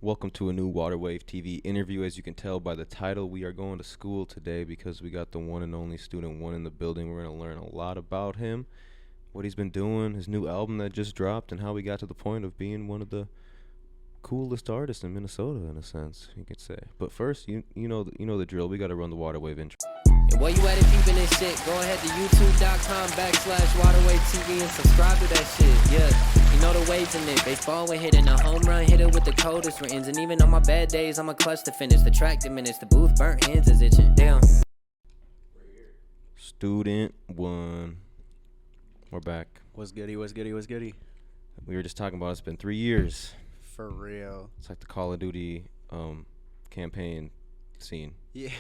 Welcome to a new Waterwave TV interview. As you can tell by the title, we are going to school today because we got the one and only student one in the building. We're going to learn a lot about him, what he's been doing, his new album that just dropped, and how we got to the point of being one of the coolest artists in Minnesota, in a sense, you could say. But first, you know the drill. We got to run the Waterwave intro. And while you at it peeping this shit, go ahead to youtube.com/WaterwayTV and subscribe to that shit. Yeah, you know the waves in it. Baseball when hitting a home run, hit it with the coldest rains. And even on my bad days, I'm a clutch to finish. The track diminished, the booth burnt, hands is itching. Damn. Student one. We're back. What's goody, what's goody, what's goody? We were just talking about it's been 3 years. For real. It's like the Call of Duty campaign scene. Yeah.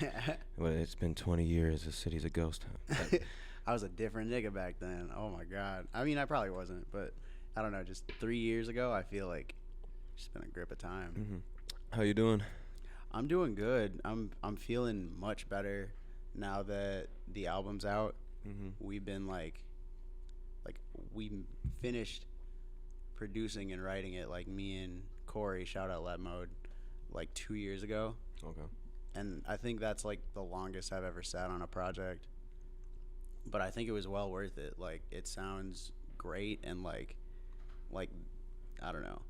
But it's been 20 years. The city's a ghost town. I was a different nigga back then. Oh my God. I mean, I probably wasn't, but I don't know. Just 3 years ago, I feel like it's just been a grip of time. Mm-hmm. How you doing? I'm doing good. I'm feeling much better now that the album's out. Mm-hmm. We've been like we finished producing and writing it, like me and Corey, shout out Let Mode, like 2 years ago. Okay. And I think that's like the longest I've ever sat on a project. But I think it was well worth it. Like, it sounds great, and like I don't know.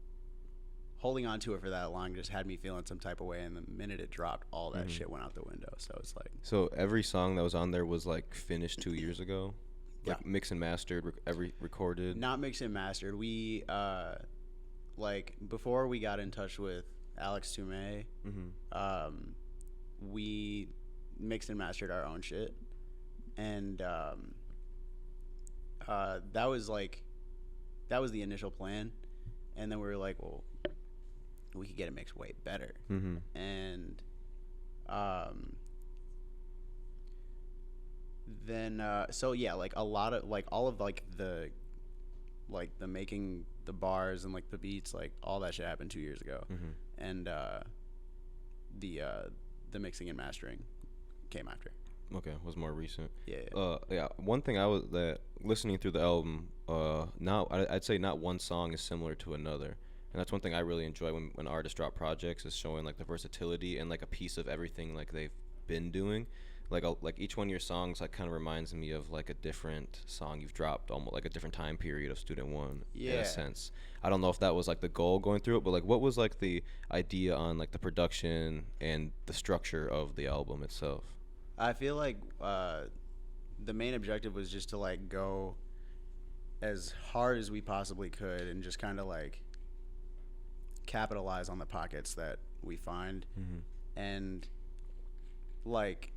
Holding on to it for that long just had me feeling some type of way, and the minute it dropped, all that shit went out the window. So it's like, So every song that was on there was like finished 2 years ago? Like Yeah. mixed and mastered, recorded? not mixed and mastered. We like before we got in touch with Alex Toomey, Mm-hmm. we mixed and mastered our own shit, and that was the initial plan, and then we were like, well, we could get it mixed way better. Mm-hmm. And then so yeah, like a lot of like all of like the making the bars and like the beats, like all that shit happened 2 years ago. Mm-hmm. And the mixing and mastering came after. Okay, was more recent. Yeah. Yeah. One thing that listening through the album, I'd say not one song is similar to another, and that's one thing I really enjoy when artists drop projects, is showing like the versatility and like a piece of everything like they've been doing. Like each one of your songs like kind of reminds me of like a different song you've dropped, almost like a different time period of Student One. In Yeah. a sense. I don't know if that was like the goal going through it, but like what was like the idea on like the production and the structure of the album itself? I feel like the main objective was just to like go as hard as we possibly could and just kind of like capitalize on the pockets that we find. Mm-hmm. And like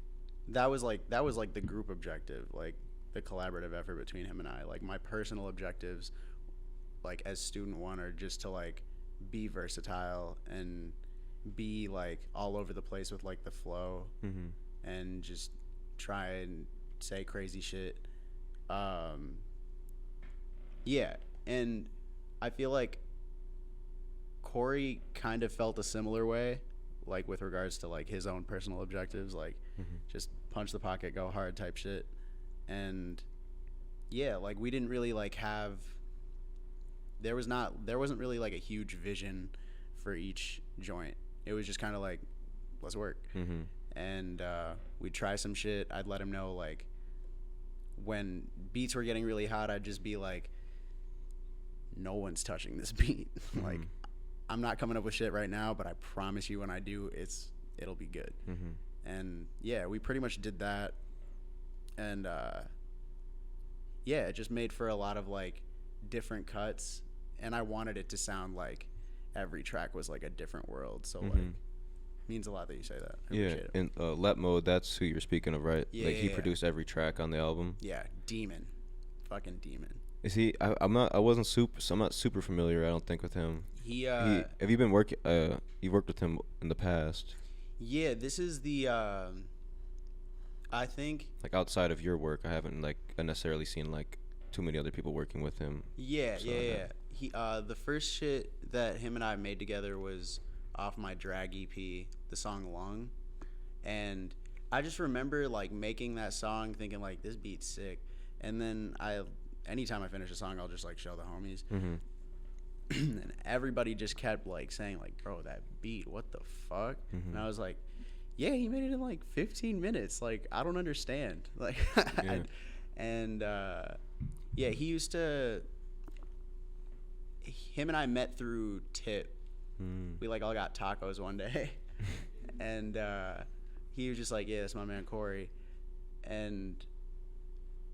that was like the group objective, like the collaborative effort between him and I. Like my personal objectives, like as student one, are just to like be versatile and be like all over the place with like the flow. Mm-hmm. And just try and say crazy shit. Yeah, and I feel like Corey kind of felt a similar way, like with regards to like his own personal objectives, like just punch the pocket, go hard type shit. And yeah, like we didn't really like have, there wasn't really like a huge vision for each joint. It was just kind of like, let's work. Mm-hmm. And we'd try some shit. I'd let him know, like, when beats were getting really hot, I'd just be like, no one's touching this beat. Mm-hmm. Like, I'm not coming up with shit right now, but I promise you when I do, it'll be good. Mm-hmm. And yeah, we pretty much did that. And yeah, it just made for a lot of like different cuts, and I wanted it to sound like every track was like a different world. So like, means a lot that you say that. I appreciate it. And Let Mode, that's who you're speaking of, right? Yeah, like he yeah. produced every track on the album. Yeah, demon, fucking demon. Is he? I'm not super familiar, I don't think, with him. Have you been working? You worked with him in the past? Yeah, this is the. I think. Like outside of your work, I haven't like necessarily seen like too many other people working with him. Yeah, So, yeah. He the first shit that him and I made together was off my drag EP, the song Lung. And I just remember like making that song thinking like, this beat's sick. And then anytime I finish a song, I'll just like show the homies. Mm-hmm. and everybody just kept like saying like, bro, that beat, what the fuck? Mm-hmm. And I was like, yeah, he made it in like 15 minutes. Like, I don't understand. Like, Yeah. and yeah, he used to. Him and I met through Tip. We like all got tacos one day, and he was just like, yeah, that's my man Corey, and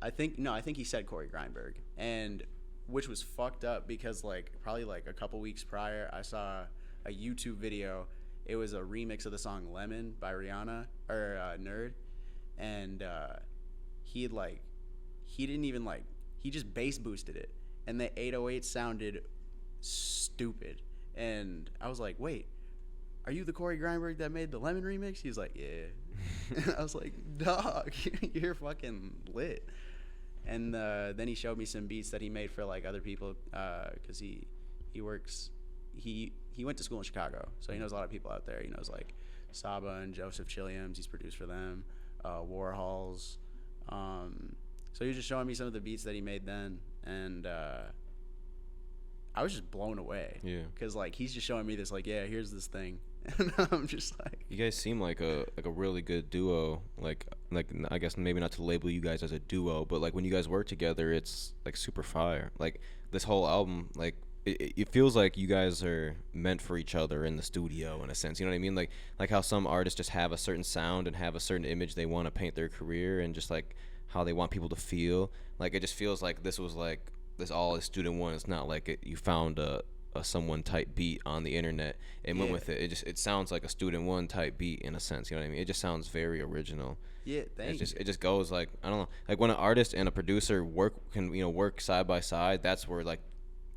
I think he said Corey Greinberg, and which was fucked up because like probably like a couple weeks prior I saw a YouTube video. It was a remix of the song Lemon by Rihanna or Nerd, and he didn't even like, he just bass boosted it, and the 808 sounded stupid, and I was like, wait, are you the Corey Greinberg that made the Lemon remix? He was like, yeah. I was like, dog, you're fucking lit. And then he showed me some beats that he made for like other people, because he went to school in Chicago, so he knows a lot of people out there. He knows like Saba and Joseph Chilliams. He's produced for them, Warhols. So he was just showing me some of the beats that he made then, and I was just blown away. Yeah. Because like he's just showing me this like, yeah, here's this thing, and I'm just like, You guys seem like a really good duo. Like I guess maybe not to label you guys as a duo, but like when you guys work together, it's like super fire. Like this whole album, like it feels like you guys are meant for each other in the studio in a sense. You know what I mean? Like how some artists just have a certain sound and have a certain image they want to paint their career, and just like how they want people to feel. Like it just feels like this was like this all is Student One. It's not like you found a someone type beat on the internet and went with it. It sounds like a Student One type beat in a sense. You know what I mean? It just sounds very original. yeah, thank you. It just goes like, I don't know, like when an artist and a producer can work side by side. That's where like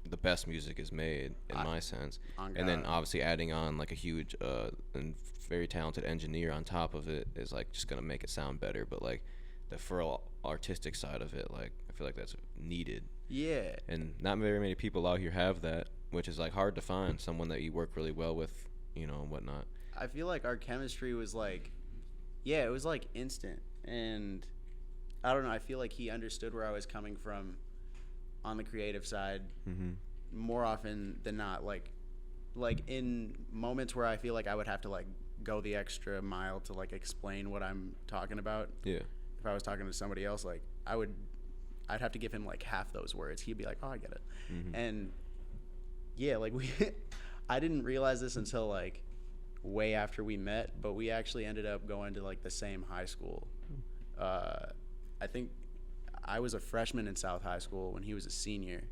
the best music is made in my sense. And then obviously adding on like a huge and very talented engineer on top of it is like just gonna make it sound better. But like the full artistic side of it, like I feel like that's needed. Yeah. And not very many people out here have that, which is like hard to find someone that you work really well with, and whatnot. I feel like our chemistry was like, yeah, it was like instant, and I don't know, I feel like he understood where I was coming from on the creative side more often than not. Like in moments where I feel like I would have to like go the extra mile to like explain what I'm talking about. Yeah. If I was talking to somebody else, like I'd have to give him like half those words. He'd be like, oh, I get it. And yeah, like I didn't realize this until like way after we met, but we actually ended up going to like the same high school. I think I was a freshman in South High School when he was a senior,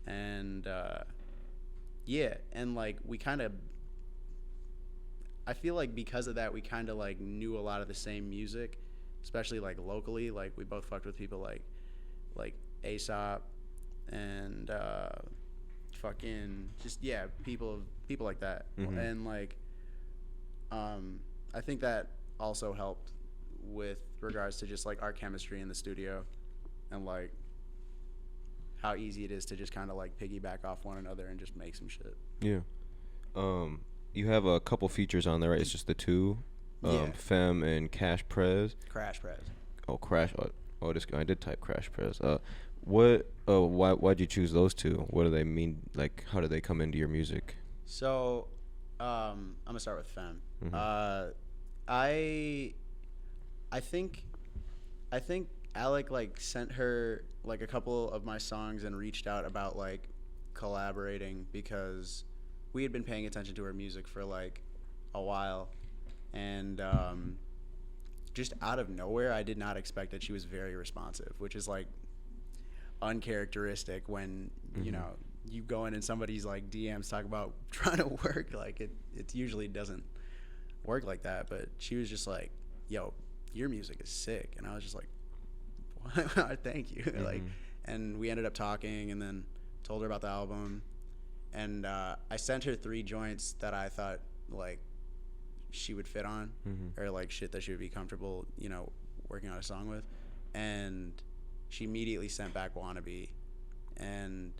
and yeah, and like we kind of, I feel like because of that we kind of like knew a lot of the same music, especially like locally. Like we both fucked with people like Aesop and fucking just, yeah, people like that. And like I think that also helped with regards to just like our chemistry in the studio, and like how easy it is to just kind of like piggyback off one another and just make some shit. Yeah. You have a couple features on there, right? It's just the two, Yeah. Fem and Crash Prez. Crash Prez. Oh, Crash. Oh, I did type Crash Prez. Why'd you choose those two? What do they mean? Like, how do they come into your music? So, I'm gonna start with Fem. I think Alec like sent her like a couple of my songs and reached out about like collaborating because we had been paying attention to her music for like a while, and just out of nowhere, I did not expect that she was very responsive, which is like uncharacteristic when you go in and somebody's like DMs talk about trying to work. Like it usually doesn't work like that. But she was just like, yo, your music is sick. And I was just like, what? Thank you. Like, and we ended up talking, and then told her about the album, and I sent her 3 joints that I thought like she would fit on, or like shit that she would be comfortable working on a song with. And she immediately sent back Wannabe, and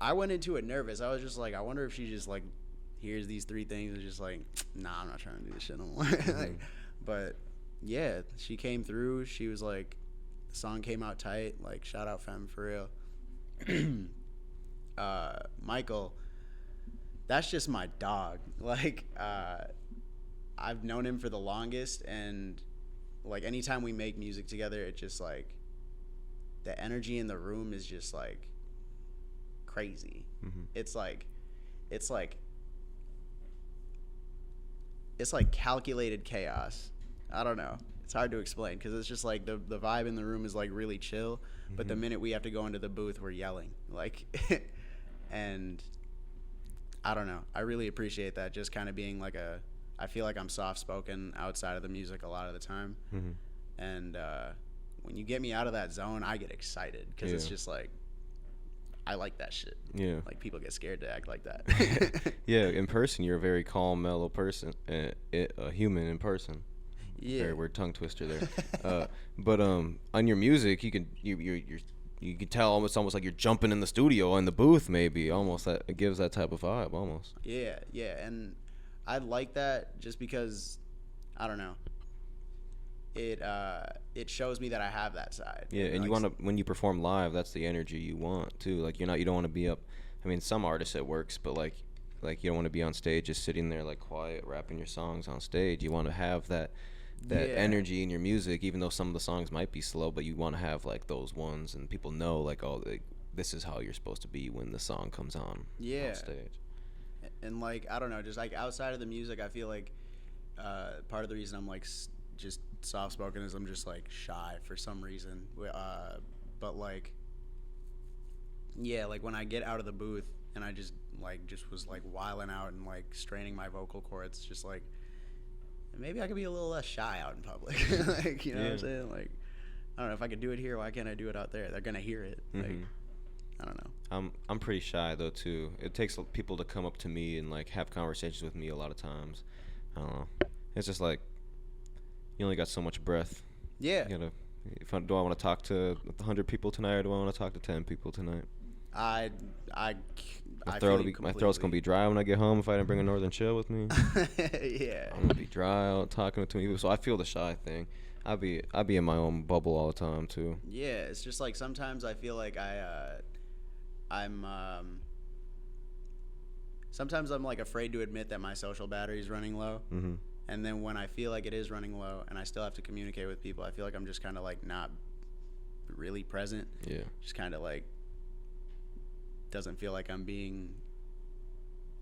I went into it nervous. I was just like, I wonder if she just like hears these 3 things and just like, nah, I'm not trying to do this shit no more. Like, but yeah, she came through. She was like, the song came out tight. Like, shout out Fem for real. Michael, that's just my dog. Like, I've known him for the longest, and like anytime we make music together, it just like the energy in the room is just like crazy. Mm-hmm. It's like calculated chaos. I don't know. It's hard to explain because it's just like the vibe in the room is like really chill, but the minute we have to go into the booth, we're yelling like, and I don't know. I really appreciate that. Just kind of being like I feel like I'm soft spoken outside of the music a lot of the time, and when you get me out of that zone, I get excited because it's just like I like that shit. Yeah. Like people get scared to act like that. Yeah, in person you're a very calm, mellow person, a human in person. Yeah. Very weird tongue twister there. But on your music, you can tell it's almost like you're jumping in the studio in the booth. Maybe almost that it gives that type of vibe almost. Yeah, and I like that just because I don't know. It shows me that I have that side. Yeah, and you want to when you perform live, that's the energy you want too. Like you don't want to be up. I mean, some artists it works, but like you don't want to be on stage just sitting there like quiet rapping your songs on stage. You want to have that energy in your music, even though some of the songs might be slow, but you want to have like those ones and people know like, oh, this is how you're supposed to be when the song comes on stage. And like I don't know, just like outside of the music, I feel like part of the reason I'm like just soft spoken is I'm just like shy for some reason, but like yeah, like when I get out of the booth and I just was like wilding out and like straining my vocal cords, just like maybe I could be a little less shy out in public. Like, you know what I'm saying? Like, I don't know if I could do it here. Why can't I do it out there? They're gonna hear it. Like, I don't know. I'm pretty shy though too. It takes people to come up to me and like have conversations with me a lot of times. I don't know. It's just like you only got so much breath. Yeah. You gotta. Do I want to talk to 100 people tonight, or do I want to talk to 10 people tonight? My throat's gonna be dry when I get home if I didn't bring a Northern Chill with me. Yeah. I'm gonna be dry out talking to people, so I feel the shy thing. I'd be in my own bubble all the time too. Yeah, it's just like sometimes I feel like sometimes I'm like afraid to admit that my social battery is running low. Mm-hmm. And then when I feel like it is running low and I still have to communicate with people, I feel like I'm just kind of like not really present. Yeah. Just kind of like doesn't feel like I'm being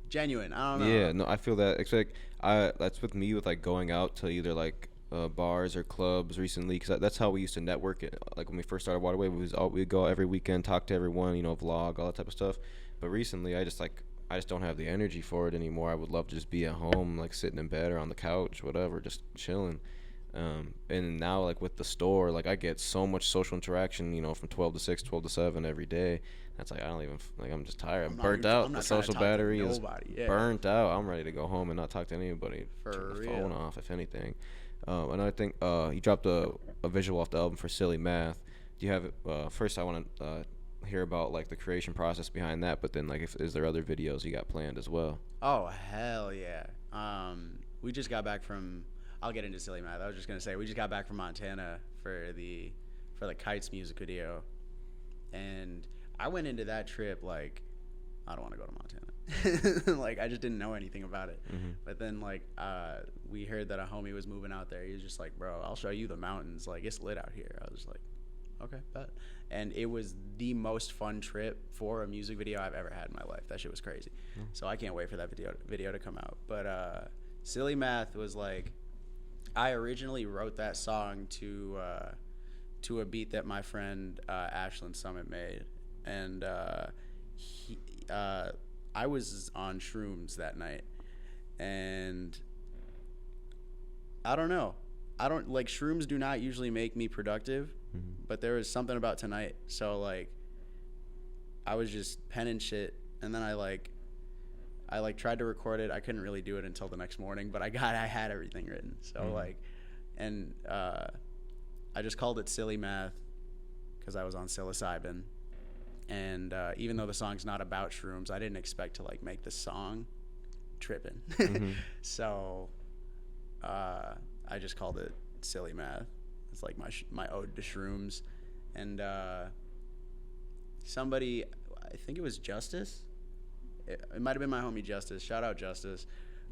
genuine. I don't know. Yeah, no, I feel that. It's like that's with me with like going out to either like bars or clubs recently, because that's how we used to network it. Like when we first started Waterway, we'd go every weekend, talk to everyone, vlog, all that type of stuff. But recently, I just don't have the energy for it anymore. I would love to just be at home, like sitting in bed or on the couch, whatever, just chilling. And now, like with the store, like I get so much social interaction, from 12 to 6, 12 to 7 every day. That's like I don't even like I'm just tired. I'm burnt out. The social battery is burnt out. I'm ready to go home and not talk to anybody. Turn the phone off, if anything. Another thing, you dropped a visual off the album for Silly Math. Do you have it? First, I want to hear about like the creation process behind that, but then like is there other videos you got planned as well? Oh hell yeah. We just got back from I'll get into Silly Math. I was just gonna say we just got back from Montana for the Kites music video, and I went into that trip like I don't want to go to Montana. Like I just didn't know anything about it. Mm-hmm. But then like we heard that a homie was moving out there. He was just like, bro, I'll show you the mountains. Like it's lit out here. I was just like, okay, bet. And it was the most fun trip for a music video I've ever had in my life. That shit was crazy. So I can't wait for that video to come out. But Silly Math was like, I originally wrote that song to a beat that my friend Ashland Summit made, and I was on Shrooms that night, and I don't know. Shrooms do not usually make me productive, but there was something about tonight. So like, I was just penning shit, and then I tried to record it. I couldn't really do it until the next morning, but I had everything written. So I just called it Silly Math because I was on psilocybin, and even though the song's not about shrooms, I didn't expect to like make the song tripping. So I just called it Silly Math. It's like my ode to shrooms. And somebody, think it was Justice. It might have been my homie Justice. Shout out Justice.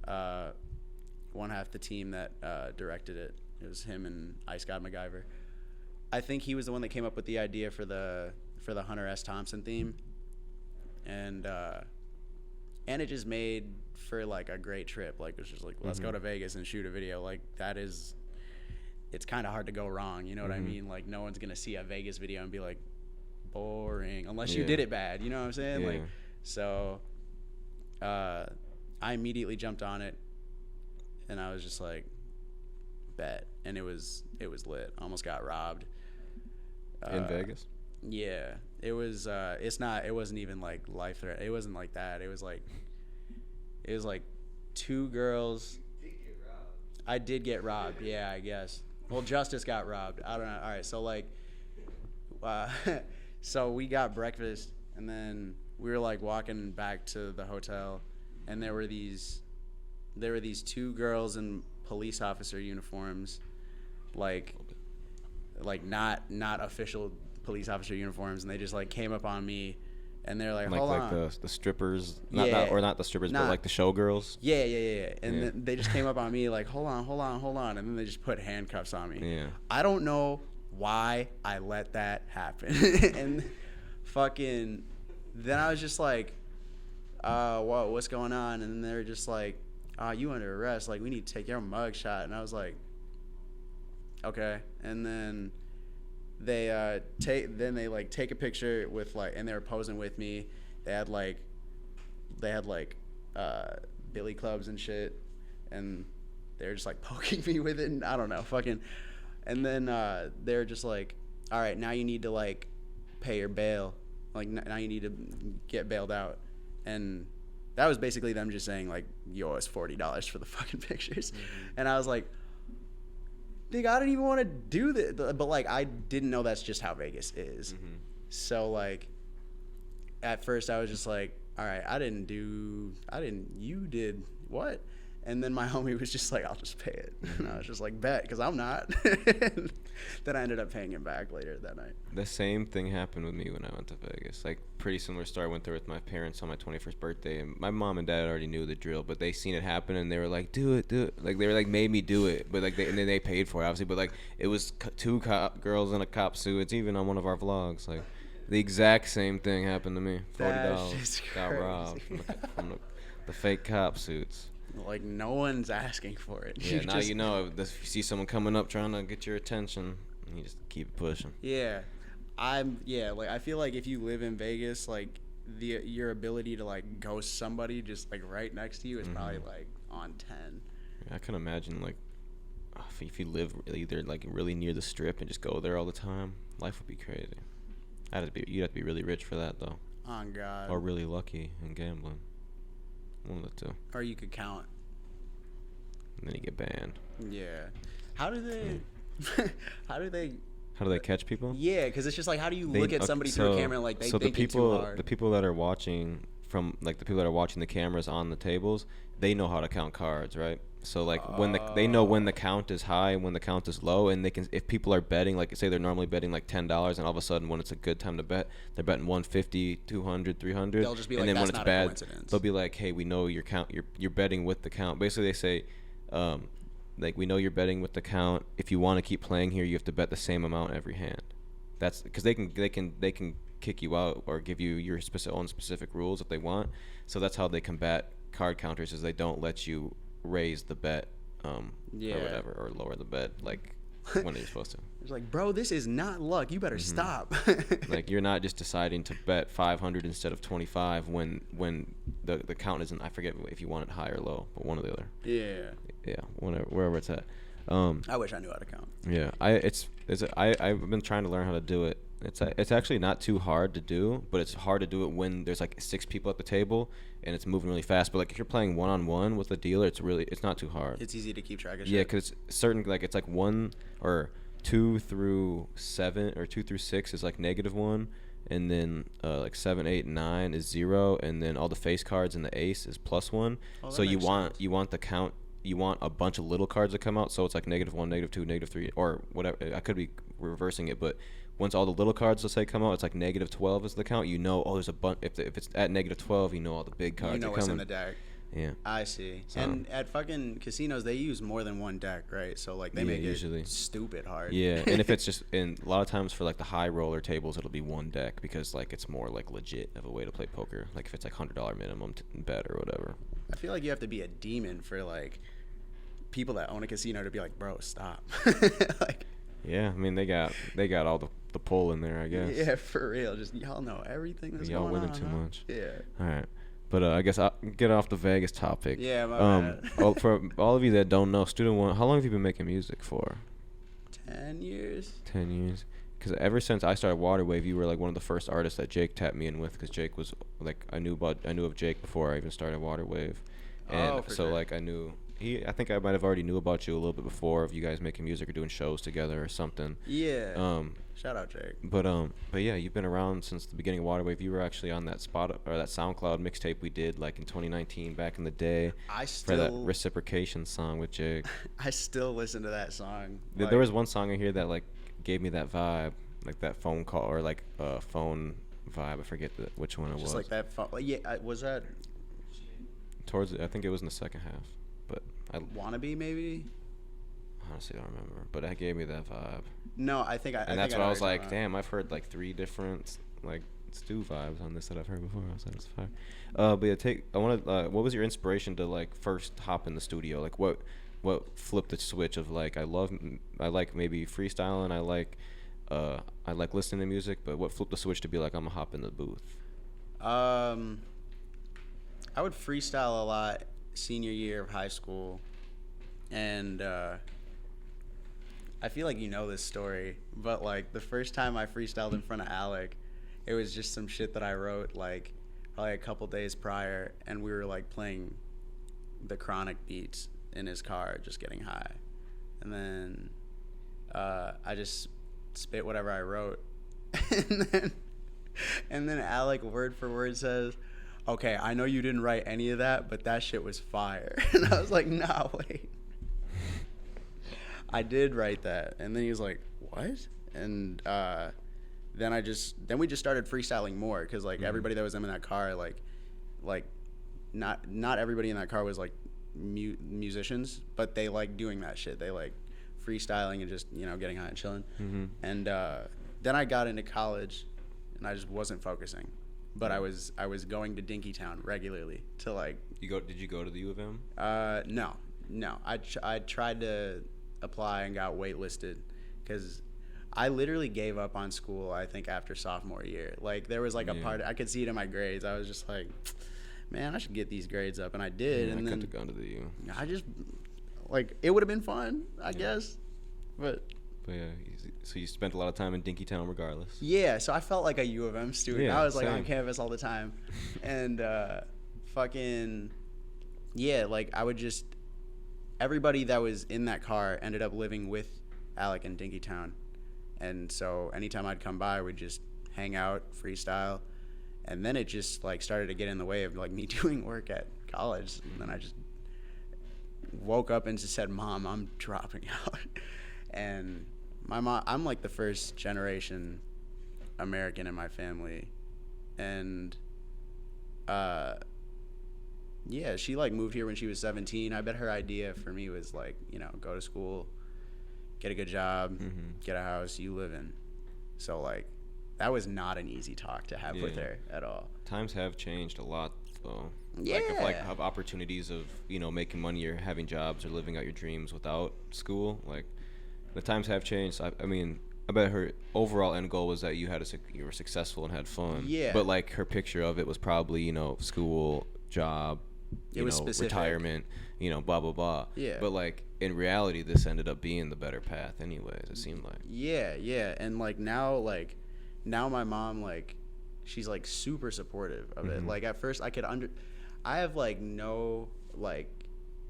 One half the team that directed it. It was him and Ice God MacGyver. I think he was the one that came up with the idea for the Hunter S. Thompson theme, and it just made for like a great trip. Like, it's just like, let's go to Vegas and shoot a video. Like, that is, it's kind of hard to go wrong. You know what I mean? Like, no one's gonna see a Vegas video and be like, boring, unless you did it bad. You know what I'm saying? Yeah. Like, so I immediately jumped on it, and I was just like, bet. And it was lit. Almost got robbed. In Vegas? Yeah. It was it wasn't even like life threat. It wasn't like that. It was like 2 girls. I did get robbed. Yeah, I guess. Well, Justice got robbed. I don't know. All right. So like, so we got breakfast, and then we were like walking back to the hotel, and there were these 2 girls in police officer uniforms, like not official police officer uniforms, and they just like came up on me, and they're like, hold on. Like the strippers, not the strippers, but like the showgirls. Yeah. And then they just came up on me like, hold on, and then they just put handcuffs on me. Yeah. I don't know why I let that happen. And fucking, then I was just like, what's going on? And then they were just like, you under arrest. Like, we need to take your mug shot. And I was like, okay. And then they take a picture with like, and they were posing with me. They had like billy clubs and shit, and they were just like poking me with it, and I don't know, fucking. And then they were just like, all right, now you need to like pay your bail. Like, now you need to get bailed out. And that was basically them just saying like, you owe us $40 for the fucking pictures. And I was like, nigga, I didn't even want to do this. But like, I didn't know that's just how Vegas is. So like, at first I was just like, all right, you did what? And then my homie was just like, I'll just pay it. And I was just like, bet, because I'm not. Then I ended up paying him back later that night. The same thing happened with me when I went to Vegas. Like, pretty similar story. I went there with my parents on my 21st birthday, and my mom and dad already knew the drill, but they seen it happen, and they were like, do it. Like, they were like, made me do it. But like, and then they paid for it, obviously. But like, it was 2 girls in a cop suit. It's even on one of our vlogs. Like, the exact same thing happened to me. $40. Got robbed from the fake cop suits. Like, no one's asking for it. Yeah, now you know. If you see someone coming up trying to get your attention, you just keep pushing. Yeah. Like, I feel like if you live in Vegas, like, your ability to, like, ghost somebody just, like, right next to you is probably, like, on 10. I can imagine, like, if you live either, like, really near the Strip and just go there all the time, life would be crazy. You'd have to be really rich for that, though. Oh, God. Or really lucky in gambling. One of the 2. Or you could count. And then you get banned. Yeah. How do they catch people? Yeah, because it's just like, how do you look at somebody through a camera and like they think it's too hard? The people that are watching the cameras on the tables, they know how to count cards, right? So like they know when the count is high and when the count is low, and they can, if people are betting, like say they're normally betting like $10, and all of a sudden when it's a good time to bet, they're betting 150, 200, 300. They'll just be and like, then that's when it's not bad, a coincidence. They'll be like, hey, we know your count. You're betting with the count. Basically, they say, like, we know you're betting with the count. If you want to keep playing here, you have to bet the same amount every hand. That's because they can kick you out or give you your own specific rules if they want. So that's how they combat card counters, is they don't let you raise the bet or whatever, or lower the bet like when you're supposed to. It's like, bro, this is not luck. You better stop. Like, you're not just deciding to bet 500 instead of 25 when the count isn't. I forget if you want it high or low, but one or the other. Yeah, wherever it's at. I wish I knew how to count. Yeah, I've been trying to learn how to do it. It's actually not too hard to do, but it's hard to do it when there's like 6 people at the table and it's moving really fast. But like, if you're playing one-on-one with a dealer, it's not too hard. It's easy to keep track of shit. Yeah, because certain, like, it's like 1 or 2 through 7 or 2 through 6 is like -1, and then like 7, 8, 9 is 0, and then all the face cards and the ace is +1. So you want the count. You want a bunch of little cards to come out, so it's like -1, -2, -3, or whatever. I could be reversing it, but once all the little cards, let's say, come out, it's like -12 is the count. You know, oh, there's a bunch. If it's at -12, you know all the big cards You know are what's coming. in the deck. Yeah. I see. So- And at fucking casinos, they use more than one deck, right? So like they Yeah, make usually. it stupid hard. Yeah, and if it's just, and a lot of times for like the high roller tables, it'll be one deck because like it's more like legit of a way to play poker. Like if it's like $100 minimum bet or whatever. I feel like you have to be a demon for like people that own a casino to be like, bro, stop. Like, Yeah, I mean they got all the pull in there, I guess. yeah, for real. Just y'all know everything that's Y'all going winning on. too huh? much. Yeah. All right. But I guess I'll get off the Vegas topic. Yeah, my bad. For all of you that don't know, Student One, how long have you been making music for? 10 years. 10 years. Because ever since I started Waterwave, you were like one of the first artists that Jake tapped me in with. Because Jake was like, I knew of Jake before I even started Waterwave, and Oh, for so sure. like I think I might have already knew about you a little bit before of you guys making music or doing shows together or something. Yeah. Shout out, Jake. But yeah, you've been around since the beginning of Waterwave. You were actually on that that SoundCloud mixtape we did like in 2019 back in the day for that reciprocation song with Jake. I still listen to that song. There was one song in here that like gave me that vibe, like that phone call or like phone vibe. I forget which one it was. Just like that. Yeah, was that Towards it, I think it was in the second half, but I Wannabe maybe? honestly don't remember. But that gave me that vibe. No, I think I. And that's think what I know was what you're like, talking damn, I've heard like 3 different like Stu vibes on this that I've heard before. I was like, that's fire. But yeah, what was your inspiration to like first hop in the studio? Like what flipped the switch of like I like maybe freestyling, I like listening to music, but what flipped the switch to be like I'm gonna hop in the booth? I would freestyle a lot senior year of high school, and I feel like you know this story, but like the first time I freestyled in front of Alec, it was just some shit that I wrote like probably a couple days prior, and we were like playing the Chronic beats in his car, just getting high, and then I just spit whatever I wrote, and then Alec word for word says, "Okay, I know you didn't write any of that, but that shit was fire." And I was like, "Nah, wait, I did write that." And then he was like, "What?" And then we just started freestyling more because like everybody that was in that car, like not everybody in that car was like musicians, but they like doing that shit. They like freestyling and just getting high and chilling. And then I got into college, and I just wasn't focusing. But I was going to Dinkytown regularly to like. Did you go to the U of M? No. I tried to apply and got waitlisted because I literally gave up on school. I think after sophomore year, like there was like a part. I could see it in my grades. I was just like, man, I should get these grades up, and I did. Yeah, and I then couldn't have gone to the U. I just like it would have been fun, I guess, but. But yeah, so you spent a lot of time in Dinkytown regardless. Yeah, so I felt like a U of M student. Yeah, I was like same. on campus all the time. And fucking, yeah, like I would just, everybody that was in that car ended up living with Alec in Dinkytown. And so anytime I'd come by, we'd just hang out, freestyle. And then it just like started to get in the way of like me doing work at college. And then I just woke up and just said, "Mom, I'm dropping out." And my mom, I'm like the first generation American in my family, and yeah, she like moved here when she was 17. I bet her idea for me was like, go to school, get a good job, get a house you live in. So like that was not an easy talk to have with her at all. Times have changed a lot though. Yeah. Like have opportunities of making money or having jobs or living out your dreams without school. Like the times have changed. I mean, I bet her overall end goal was that you were successful and had fun. Yeah. But like her picture of it was probably school, job, It was specific. retirement, blah blah blah. Yeah. But like in reality, this ended up being the better path, anyways. It seemed like. Yeah, and like now my mom like she's like super supportive of it. Like at first I have like no like.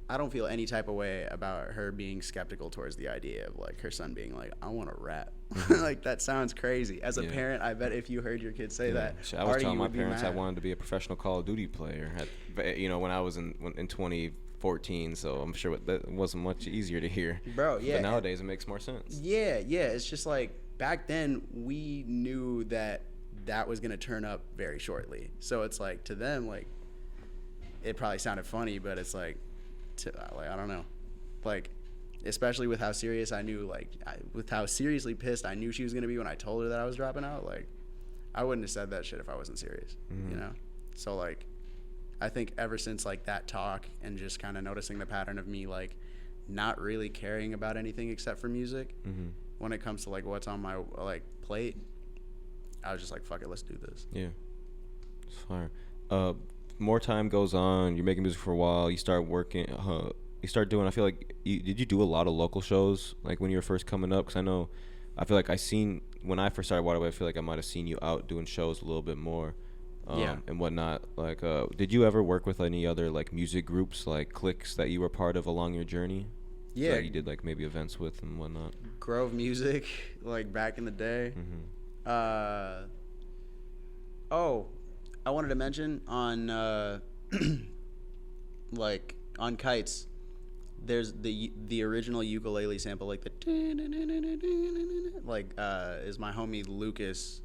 I don't feel any type of way about her being skeptical towards the idea of like her son being like, "I want to rap." Like that sounds crazy. As a parent, I bet if you heard your kid say that, I was telling my would be parents I mad. wanted to be a professional Call of Duty player. When I was in 2014, so I'm sure that wasn't much easier to hear. Bro, yeah. But nowadays it makes more sense. Yeah. It's just like back then we knew that was going to turn up very shortly. So it's like, to them, like, it probably sounded funny, but it's like, I don't know. Like, especially with how serious I knew, like, with how seriously pissed I knew she was going to be when I told her that I was dropping out. Like, I wouldn't have said that shit if I wasn't serious, you know? So, like, I think ever since, like, that talk and just kind of noticing the pattern of me, like, not really caring about anything except for music, when it comes to, like, what's on my, like, plate, I was just like, fuck it, let's do this. Yeah. It's fire. More time goes on, you're making music for a while, you start working, you start doing, I feel like, did you do a lot of local shows, like, when you were first coming up? Because I feel like when I first started Waterway, I feel like I might have seen you out doing shows a little bit more. And whatnot. Like, did you ever work with any other, like, music groups, like cliques that you were part of along your journey? Yeah. That you did, like, maybe events with and whatnot? Grove Music, like, back in the day. I wanted to mention on, like, on Kites, there's the original ukulele sample, like, is my homie Lucas.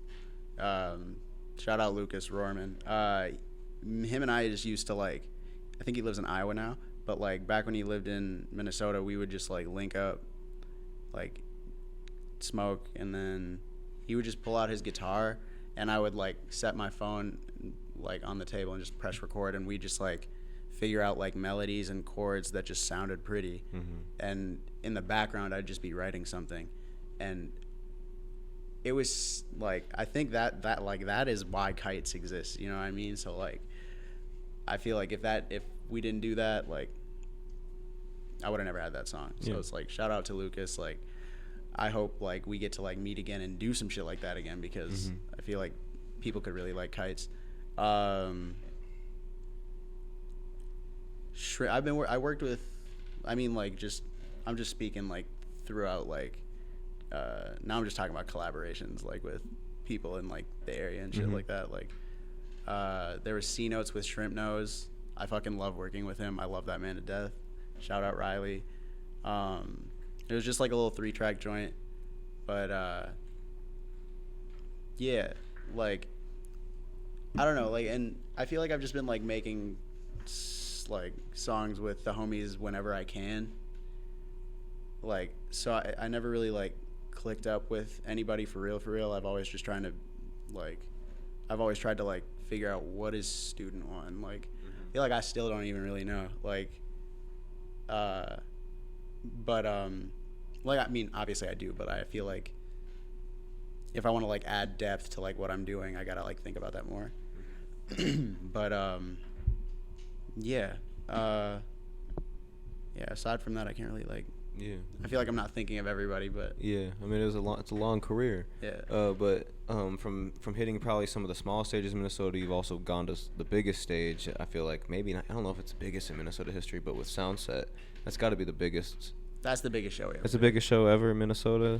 Shout out Lucas Rohrman. Him and I just used to, like, I think he lives in Iowa now, but, like, back when he lived in Minnesota, we would just, like, link up, like, smoke, and then he would just pull out his guitar, and I would, like, set my phone, like, on the table and just press record, and we just, like, figure out, like, melodies and chords that just sounded pretty. And in the background, I'd just be writing something, and it was, like, I think that is why Kites exists, you know what I mean? So, like, I feel like if we didn't do that, like, I would have never had that song. So it's like, shout out to Lucas. Like, I hope, like, we get to, like, meet again and do some shit like that again, because I feel like people could really like Kites. I worked with, I mean, like, I'm just speaking, like, throughout, like, now I'm just talking about collaborations, like, with people in, like, the area and shit like that. Like, there was C Notes with Shrimp Nose. I fucking love working with him. I love that man to death. Shout out Riley. It was just like a little 3-track joint, but yeah, like, I don't know, like, and I feel like I've just been, like, making like songs with the homies whenever I can. Like, so I never really, like, clicked up with anybody for real. I've always just tried to, like, figure out what is Student One. Like, I feel like I still don't even really know. Like, but like, I mean, obviously I do, but I feel like if I want to, like, add depth to, like, what I'm doing, I gotta, like, think about that more. But yeah, aside from that, I can't really, like, I feel like I'm not thinking of everybody, but I mean, it's a long career. But from hitting probably some of the small stages in Minnesota, you've also gone to the biggest stage. I feel like maybe not, I don't know if it's the biggest in Minnesota history, but with Soundset, that's got to be the biggest. That's the biggest show ever. That's the biggest show ever in Minnesota.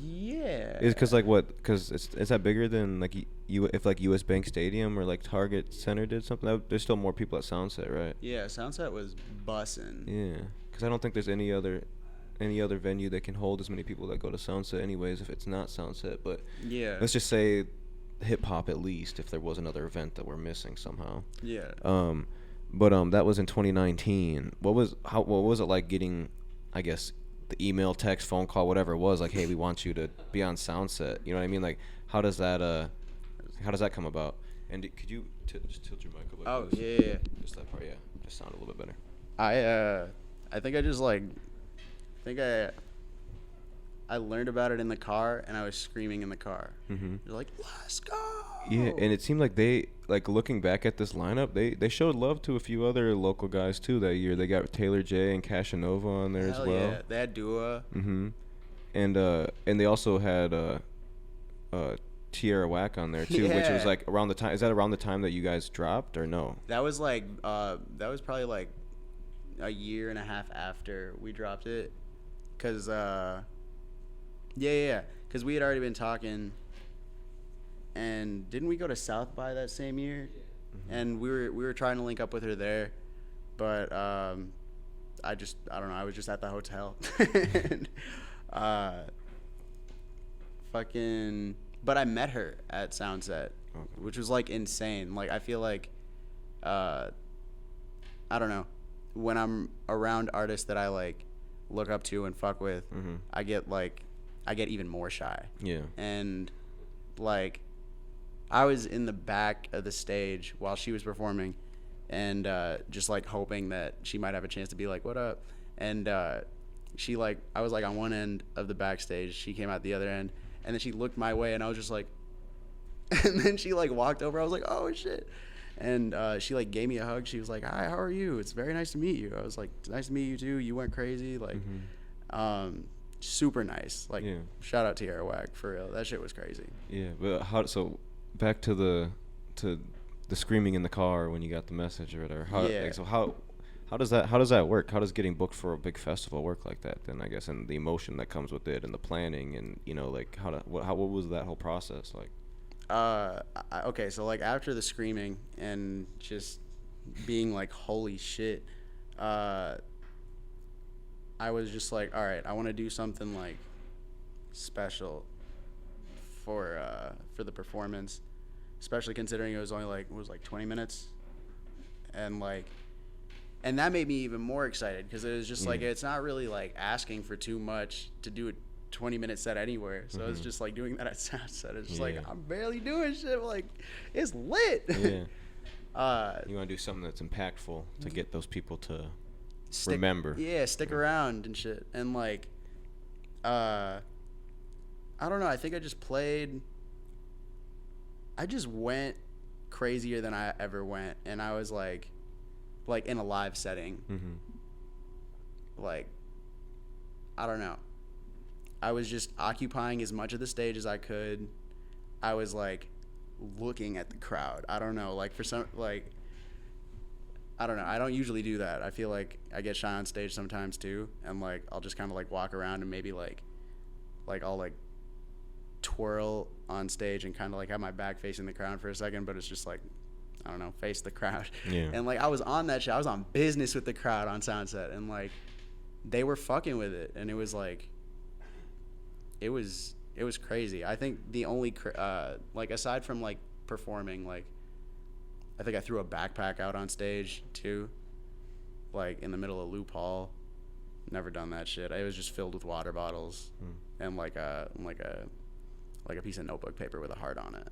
Yeah. Is because, like, what? Because is that bigger than, like, if, like, U.S. Bank Stadium or, like, Target Center did something? There's still more people at Soundset, right? Yeah, Soundset was bussin'. Yeah, because I don't think there's any other venue that can hold as many people that go to Soundset anyways, if it's not Soundset. But yeah, let's just say hip hop, at least, if there was another event that we're missing somehow. Yeah. But that was in 2019. What was it like getting, I guess, the email, text, phone call, whatever it was, like, hey, we want you to be on Soundset? You know what I mean? Like, how does that come about? And could you just tilt your mic up? Like oh, this? yeah. Just that part, yeah. Just sound a little bit better. I think I just, like, I learned about it in the car, and I was screaming in the car. They're like, let's go. Yeah, and it seemed like they, like, looking back at this lineup, they showed love to a few other local guys too that year. They got Taylor J and Cashanova on there as well. Yeah, they had Dua. And they also had Tierra Whack on there too, which was, like, around the time. Is that around the time that you guys dropped, or no? That was, like, that was probably, like, a year and a half after we dropped it, cause cause we had already been talking. And didn't we go to South by that same year? And we were trying to link up with her there, but I don't know. I was just at the hotel. And, fucking, but I met her at Soundset, which was like insane. Like I feel like, I don't know, when I'm around artists that I like look up to and fuck with, I get even more shy. Yeah. And like I was in the back of the stage while she was performing, and just like hoping that she might have a chance to be like, what up? And she like, I was like on one end of the backstage, she came out the other end, and then she looked my way, and I was just like, and then she like walked over. I was like, oh shit. And she like gave me a hug. She was like, hi, how are you? It's very nice to meet you. I was like, it's nice to meet you too. You went crazy. Like, super nice. Like, shout out Tierra for real. That shit was crazy. Yeah, but so back to the screaming in the car when you got the message or whatever. How does that work? How does getting booked for a big festival work like that then, I guess, and the emotion that comes with it and the planning and, you know, like what was that whole process like? Okay, so like after the screaming and just being like, holy shit, I was just like, all right, I want to do something like special for the performance, especially considering it was only like 20 minutes, and that made me even more excited because it was just like, it's not really like asking for too much to do a 20-minute set anywhere, so it's just like doing that at Soundset. It's just like, I'm barely doing shit, like it's lit. You want to do something that's impactful to get those people to remember. Stick around and shit. And like I don't know, I think I just went crazier than I ever went, and I was like in a live setting. Like, I don't know, I was just occupying as much of the stage as I could. I was like looking at the crowd. I don't know, like for some, like, I don't know, I don't usually do that. I feel like I get shy on stage sometimes too, and like I'll just kind of like walk around and maybe like I'll like twirl on stage and kind of like have my back facing the crowd for a second, but it's just like, I don't know, face the crowd. And like I was on that shit. I was on business with the crowd on Soundset, and like they were fucking with it, and it was like, it was crazy. I think the only like aside from like performing, like I think I threw a backpack out on stage too, like in the middle of Loop Hall. Never done that shit. It was just filled with water bottles and like a piece of notebook paper with a heart on it.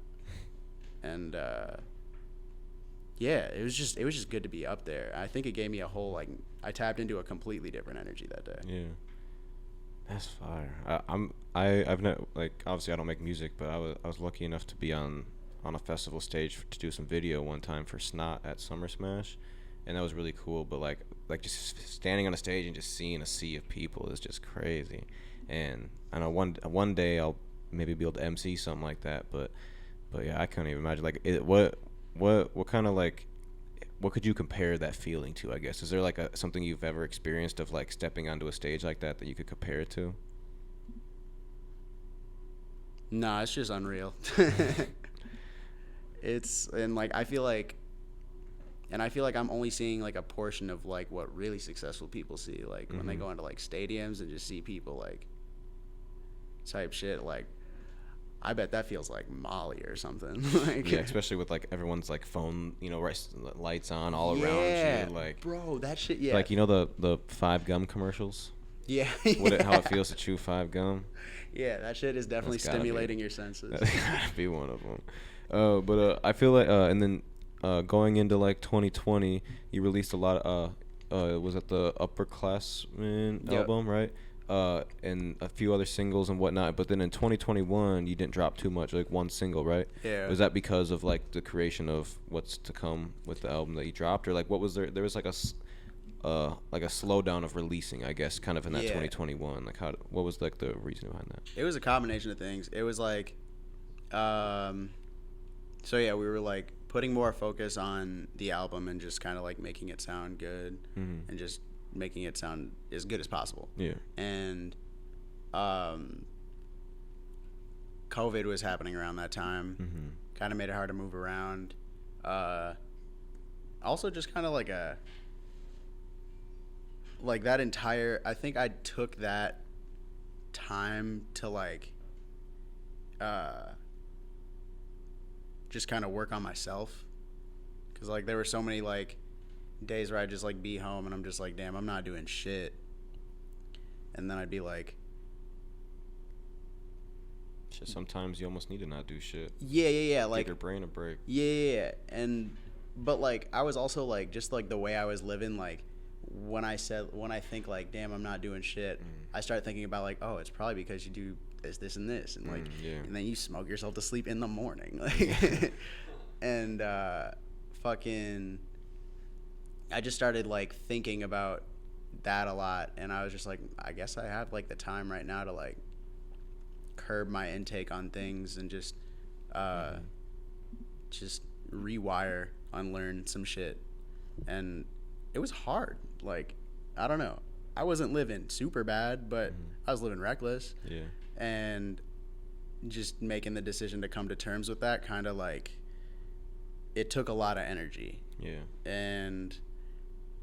And it was just good to be up there. I think it gave me a whole, like, I tapped into a completely different energy that day. Yeah. That's fire. I've not, like, obviously I don't make music, but I was lucky enough to be on a festival stage to do some video one time for Snot at Summer Smash, and that was really cool. But like just standing on a stage and just seeing a sea of people is just crazy. And I know one day I'll maybe be able to MC something like that, but yeah, I can't even imagine like what kind of like, what could you compare that feeling to, I guess? Is there like something you've ever experienced of like stepping onto a stage like that you could compare it to? Nah, it's just unreal. I feel like I'm only seeing like a portion of like what really successful people see, like when they go into like stadiums and just see people like type shit. Like, I bet that feels like Molly or something. Like, yeah, especially with like everyone's like phone, you know, lights on all around you. Like, bro, that shit. Yeah, like, you know the 5 gum commercials. Yeah, how it feels to chew 5 gum. Yeah, that shit is definitely stimulating your senses. That's gotta be one of them. But I feel like and then going into like 2020, you released a lot of was it the Upperclassmen album, right? And a few other singles and whatnot. But then in 2021, you didn't drop too much, like one single, right? Yeah. Was that because of like the creation of what's to come with the album that you dropped, or like what was there? There was like a slowdown of releasing, I guess, kind of in that 2021. Like what was like the reason behind that? It was a combination of things. It was like, so yeah, we were like putting more focus on the album and just kind of like making it sound good and just making it sound as good as possible. Yeah. And COVID was happening around that time. Kind of made it hard to move around. Also just kind of like that entire, I think I took that time to like just kind of work on myself, because like there were so many like days where I'd just like be home and I'm just like, damn, I'm not doing shit, and then I'd be like, shit, sometimes you almost need to not do shit. Yeah, like give your brain a break. Yeah, and but like I was also like, just like the way I was living, like when I think like, damn, I'm not doing shit, I start thinking about like, oh, it's probably because you do this and this, and like and then you smoke yourself to sleep in the morning, like and fucking I just started like thinking about that a lot, and I was just like, I guess I have like the time right now to like curb my intake on things and just rewire, unlearn some shit. And it was hard. Like, I don't know, I wasn't living super bad, but I was living reckless. Yeah. And just making the decision to come to terms with that kind of like, it took a lot of energy. Yeah. And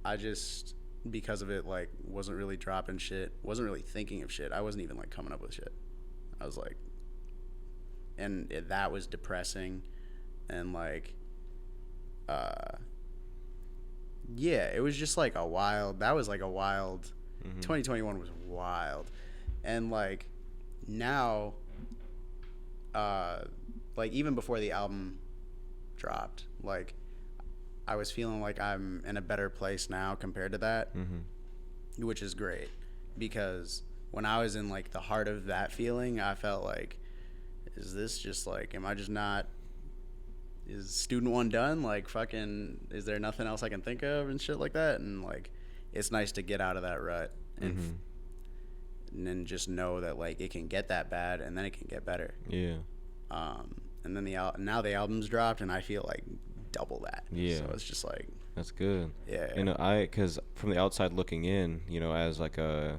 I just, because of it, like wasn't really dropping shit, wasn't really thinking of shit. I wasn't even like coming up with shit. I was like, and that was depressing. And like yeah, it was just like a wild, 2021 was wild. And like now like even before the album dropped, like I was feeling like I'm in a better place now compared to that, which is great, because when I was in like the heart of that feeling, I felt like, is this just like, am I just not, is student one done? Like fucking, is there nothing else I can think of and shit like that? And like, it's nice to get out of that rut and then just know that like it can get that bad and then it can get better. Yeah. And then now the album's dropped and I feel like double that. Yeah. So it's just like, that's good. Yeah. You know, because from the outside looking in, you know, as like a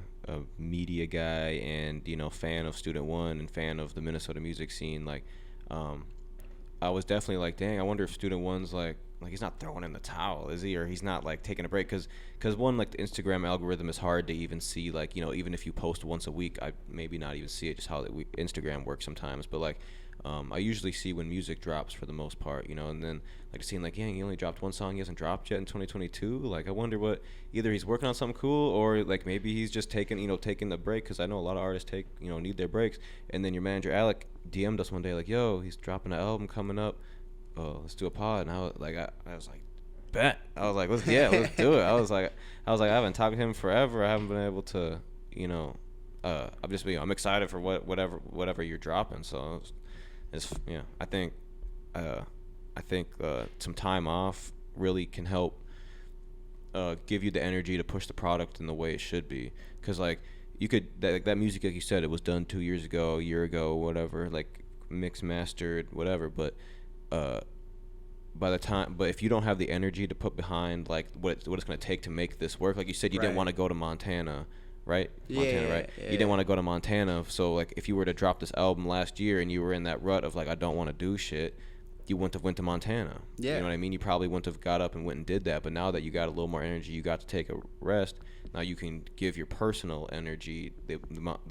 media guy and, you know, fan of Student One and fan of the Minnesota music scene, like, I was definitely like, dang, I wonder if Student One's like he's not throwing in the towel, is he? Or he's not like taking a break, because one, like the Instagram algorithm is hard to even see, like, you know, even if you post once a week, I maybe not even see it, just how Instagram works sometimes. But like, I usually see when music drops for the most part, you know, and then like seeing like, yeah, he only dropped one song, he hasn't dropped yet in 2022. Like, I wonder what, either he's working on something cool, or like maybe he's just taking the break, because I know a lot of artists need their breaks. And then your manager Alec DM'd us one day like, yo, he's dropping an album coming up, oh, let's do a pod. And I was like, bet. I was like, let's do it. I was like, I haven't talked to him forever. I haven't been able to, you know, I'm just, I'm excited for whatever you're dropping. So it's I think some time off really can help give you the energy to push the product in the way it should be. Because like, you could, that music, like you said, it was done 2 years ago, a year ago, whatever, like mixed, mastered, whatever. But but if you don't have the energy to put behind like what it's going to take to make this work, like you said, you didn't want to go to Montana, right? Montana, right? Yeah. You didn't want to go to Montana. So like, if you were to drop this album last year and you were in that rut of like, I don't want to do shit, you wouldn't have went to Montana. Yeah. You know what I mean? You probably wouldn't have got up and went and did that. But now that you got a little more energy, you got to take a rest. Now you can give your personal energy the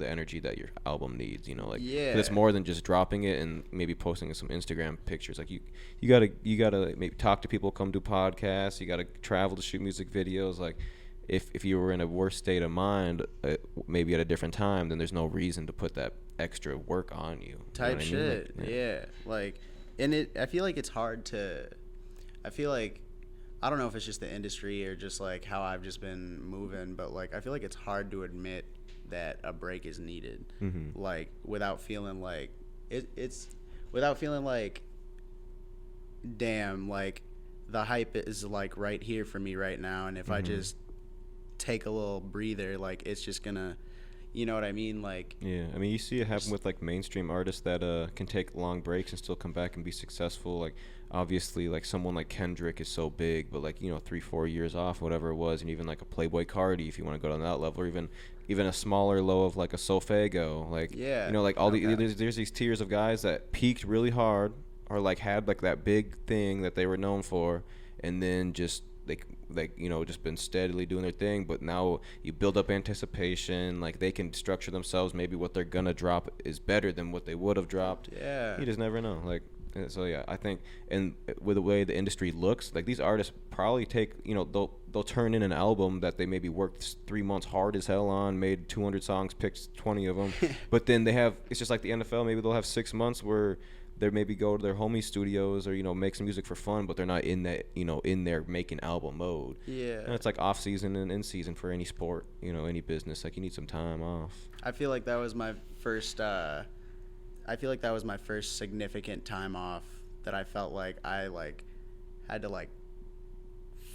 energy that your album needs. You know, like, 'cause it's more than just dropping it and maybe posting some Instagram pictures. Like, you gotta maybe talk to people, come do podcasts. You gotta travel to shoot music videos. Like, if you were in a worse state of mind, maybe at a different time, then there's no reason to put that extra work on you. Type shit. Like, yeah. Like. And I feel like it's hard to, I feel like, I don't know if it's just the industry or just like how I've just been moving, but like, I feel like it's hard to admit that a break is needed. Like, without feeling like, without feeling like, damn, like the hype is like right here for me right now. And if I just take a little breather, like it's just gonna, you know what I mean? Like, yeah, I mean, you see it happen with like mainstream artists that can take long breaks and still come back and be successful. Like, obviously, like someone like Kendrick is so big, but like, you know, 3-4 years off, whatever it was, and even like a Playboy Cardi, if you want to go down that level, or even a smaller low of like a Solfego, like, you know, like all there's these tiers of guys that peaked really hard, or like had like that big thing that they were known for, and then just just been steadily doing their thing, but now you build up anticipation. Like, they can structure themselves. Maybe what they're gonna drop is better than what they would have dropped. Yeah. You just never know. Like, so yeah, I think, and with the way the industry looks, like, these artists probably take, they'll turn in an album that they maybe worked 3 months hard as hell on, made 200 songs, picked 20 of them, but then it's just like the NFL. Maybe they'll have 6 months where they maybe go to their homie studios or make some music for fun, but they're not in that in their making album mode. Yeah. And it's like off season and in season for any sport, any business. Like, you need some time off. I feel like that was my first significant time off that I felt like I had to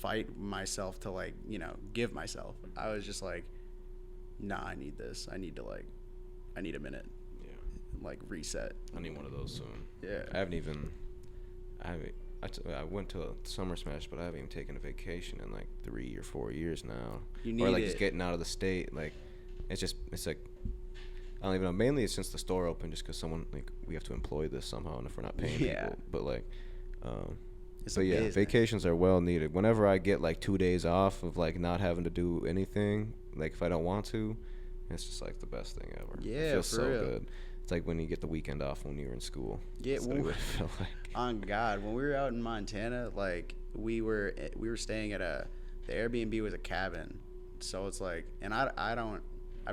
fight myself to give myself. I was just like, nah, I need this. I need a minute. Reset. I need one of those soon. Yeah. I went to a summer smash, but I haven't even taken a vacation in 3 or 4 years now. You need or it. Just getting out of the state. It's like, I don't even know. Mainly it's since the store opened, just because we have to employ this somehow, and if we're not paying people. But business. Vacations are well needed. Whenever I get 2 days off of not having to do anything, if I don't want to, it's just the best thing ever. Yeah, it feels for so real. good. It's like when you get the weekend off when you're in school. Yeah, That's what it would feel like. On God, when we were out in Montana, we were staying at the Airbnb was a cabin, so it's and I've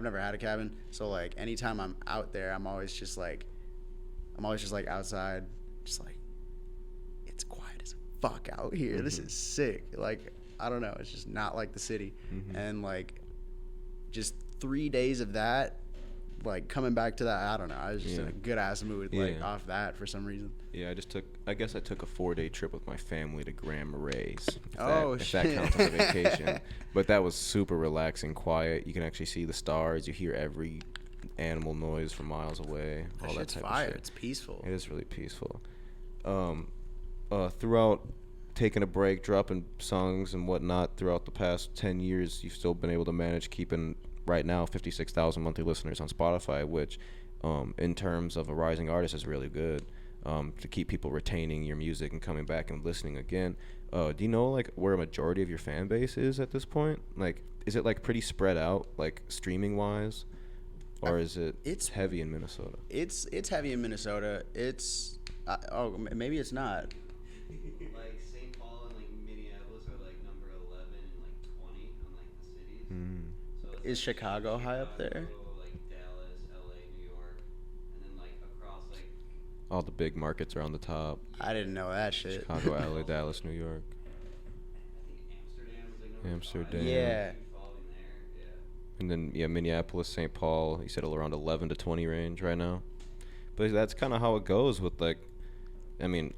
never had a cabin, so anytime I'm out there, I'm always just outside, just it's quiet as fuck out here. This is sick. I don't know, it's just not like the city, and just 3 days of that. Coming back to that, I don't know. I was just in a good ass mood, off that for some reason. Yeah, I guess I took a 4-day trip with my family to Grand Marais. If Shit. that counts as a vacation. But that was super relaxing, quiet. You can actually see the stars. You hear every animal noise from miles away. That all that shit's type fire. of shit. It's peaceful. It is really peaceful. Throughout taking a break, dropping songs and whatnot, throughout the past 10 years, you've still been able to manage keeping, right now, 56,000 monthly listeners on Spotify, which in terms of a rising artist is really good, to keep people retaining your music and coming back and listening again. Do you know where a majority of your fan base is at this point? Is it pretty spread out, streaming wise, or is it's heavy in Minnesota? It's heavy in Minnesota. It's maybe it's not. St. Paul and Minneapolis are number 11 and 20 on the cities. So Is Chicago high up there? Dallas, LA, New York, and then across All the big markets are on the top. I didn't know that shit. Chicago, LA, Dallas, New York. I think Amsterdam is number Amsterdam. 5. Yeah. Following there, yeah. And then, Minneapolis, St. Paul, you said around 11 to 20 range right now. But that's kind of how it goes with, a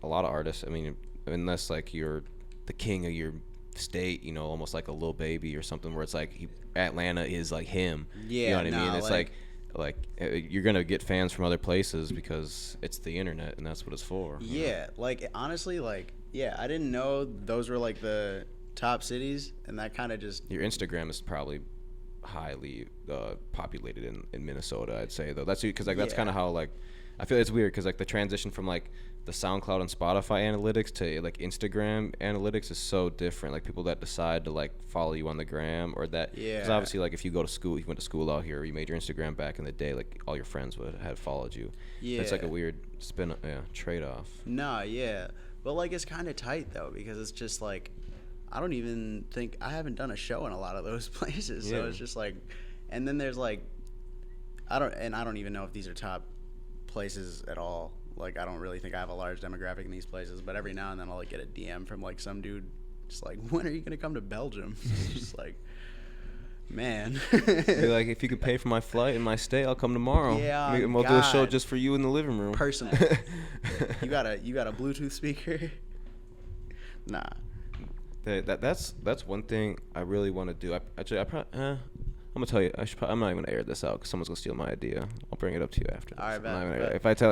lot of artists. Unless, you're the king of your state, almost like a little baby or something, where it's Atlanta is him. Yeah, you know what I mean? It's you're gonna get fans from other places because it's the internet and that's what it's for. Yeah, honestly, yeah, I didn't know those were the top cities, and that kind of just. Your Instagram is probably highly populated in Minnesota, I'd say, though. That's because that's kind of how I feel it's weird because the transition from the SoundCloud and Spotify analytics to Instagram analytics is so different. People that decide to follow you on the gram or that. Yeah. Because obviously you go to school, you went to school out here, you made your Instagram back in the day, all your friends would have followed you. Yeah. It's a weird trade off. No, yeah, but it's kind of tight though, because it's just I don't even think I haven't done a show in a lot of those places, so it's just and then there's I don't even know if these are top places at all. I don't really think I have a large demographic in these places, but every now and then I'll get a DM from some dude just when are you gonna come to Belgium? It's just man. Be if you could pay for my flight and my stay, I'll come tomorrow. Yeah, we'll do a show just for you in the living room. Personally. you got a Bluetooth speaker? Nah. That's one thing I really want to do. I'm gonna tell you. I'm not even gonna air this out because someone's gonna steal my idea. I'll bring it up to you after this. All right, bet.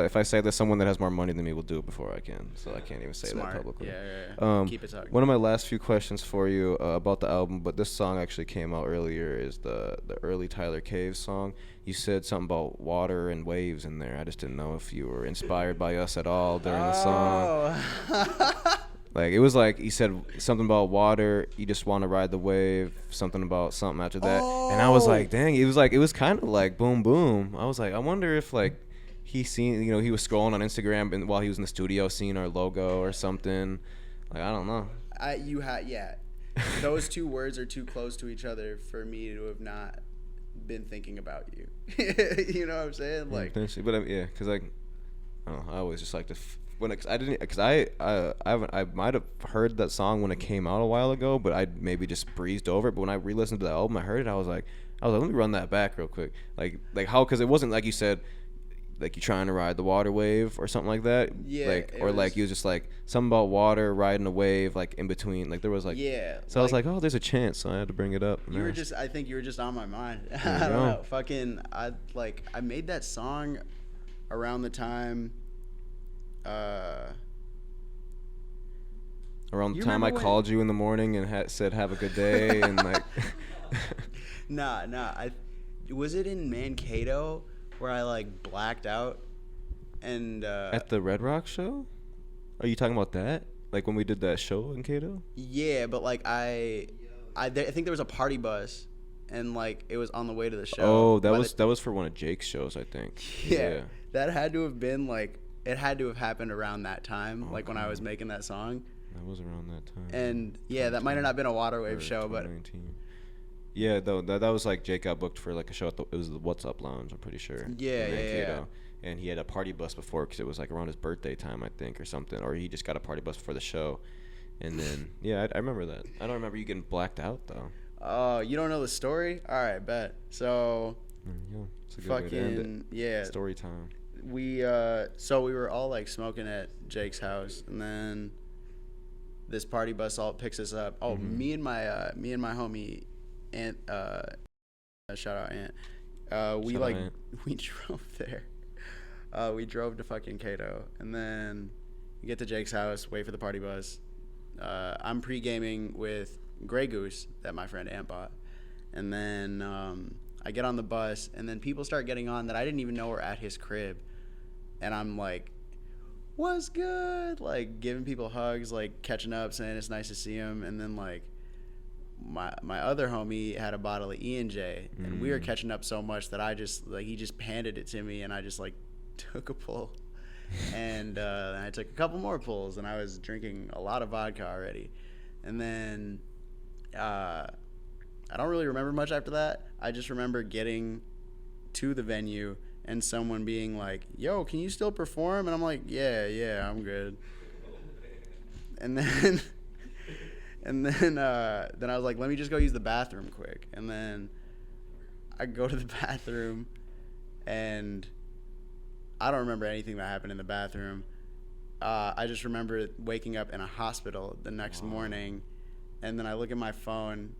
If I say there's someone that has more money than me will do it before I can, so I can't even say Smart. that publicly. Yeah. Keep it talking. One of my last few questions for you about the album, but this song actually came out earlier, is the early Tyler Caves song. You said something about water and waves in there. I just didn't know if you were inspired by us at all during the song. Like it was like he said something about water. You just want to ride the wave. Something about something after that, and I was like, dang. It was kind of like boom boom. I was like, I wonder if like he seen he was scrolling on Instagram and while he was in the studio seeing our logo or something. Like I don't know. Yeah. Those two words are too close to each other for me to have not been thinking about you. You know what I'm saying? Yeah, Like, potentially, but yeah, cause like I don't know, I always just like to when I didn't because I might have heard that song when it came out a while ago, but I maybe just breezed over it. But when I re-listened to the album, I heard it. I was like, let me run that back real quick. Like how because it wasn't like you said. Like you trying to ride the water wave or something like that. Yeah. Like or like you was just like something about water riding a wave like in between. Like there was like yeah. So I was like, oh, there's a chance, so I had to bring it up. I think you were just on my mind. There I you don't go. know. Fucking I made that song around the time Around the You time I remember when- called you in the morning and said have a good day and like. Nah. Was it in Mankato where I like blacked out and At the Red Rock show? Are you talking about that? Like when we did that show in Cato? yeah, but like I think there was a party bus and like it was on the way to the show. Oh, that By was for one of Jake's shows, I think. yeah. That had to have been like it had to have happened around that time, like when I Okay. was making that song. That was around that time. And yeah, that might have not been a Waterwave Or show, but 2019. Yeah, though that was like Jake got booked for like a show at it was the What's Up Lounge, I'm pretty sure. Yeah, in yeah, Mankato. And he had a party bus before because it was like around his birthday time, I think, or something. Or he just got a party bus for the show. And then, yeah, I remember that. I don't remember you getting blacked out, though. oh, you don't know the story? All right, bet. So There you go. It's a good way to end fucking yeah. it. Story time. We so we were all like smoking at Jake's house, and then this party bus all picks us up. Oh, Mhm. me and my homie Aunt, shout out Aunt. We Shout out like Aunt. we drove there. We drove to fucking Cato, and then we get to Jake's house, wait for the party bus. I'm pre-gaming with Grey Goose that my friend Aunt bought, and then I get on the bus, and then people start getting on that I didn't even know were at his crib. And I'm like, what's good? Like giving people hugs, like catching up, saying it's nice to see him. And then like my other homie had a bottle of E&J, and we were catching up so much that I just like he just handed it to me, and I just like took a pull, and I took a couple more pulls, and I was drinking a lot of vodka already. And then I don't really remember much after that. I just remember getting to the venue and someone being like, yo, can you still perform? And I'm like, yeah, I'm good. And then I was like, let me just go use the bathroom quick. And then I go to the bathroom, and I don't remember anything that happened in the bathroom. I just remember waking up in a hospital the next morning, and then I look at my phone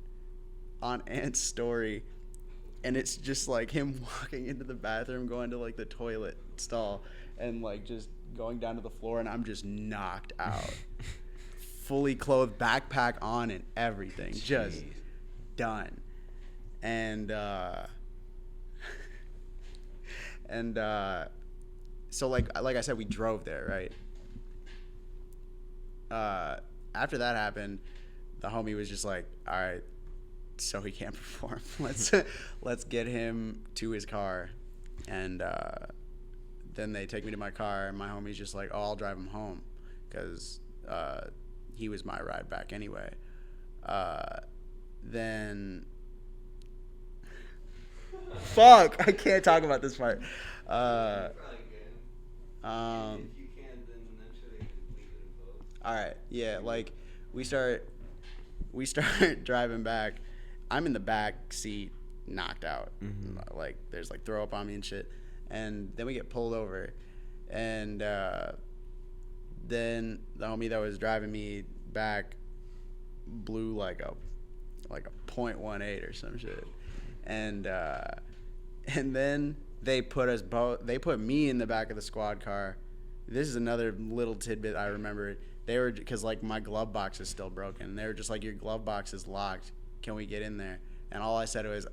on Ant's story, and it's just like him walking into the bathroom, going to like the toilet stall, and like just going down to the floor, and I'm just knocked out. Fully clothed, backpack on and everything. Jeez. Just done. And so like I said, we drove there, right? After that happened, the homie was just like, all right, so he can't perform. Let's get him to his car. And then they take me to my car, and my homie's just like, oh, I'll drive him home, because he was my ride back anyway. Then fuck, I can't talk about this part. Probably good. If you can, then eventually you can leave it in both. All right, yeah, like we start driving back. I'm in the back seat, knocked out. Like there's like throw up on me and shit. And then we get pulled over, and then the homie that was driving me back blew like a .18 or some shit. And then they put me in the back of the squad car. This is another little tidbit I remember. They were, because like my glove box is still broken. They were just like, your glove box is locked. Can we get in there? And all I said was,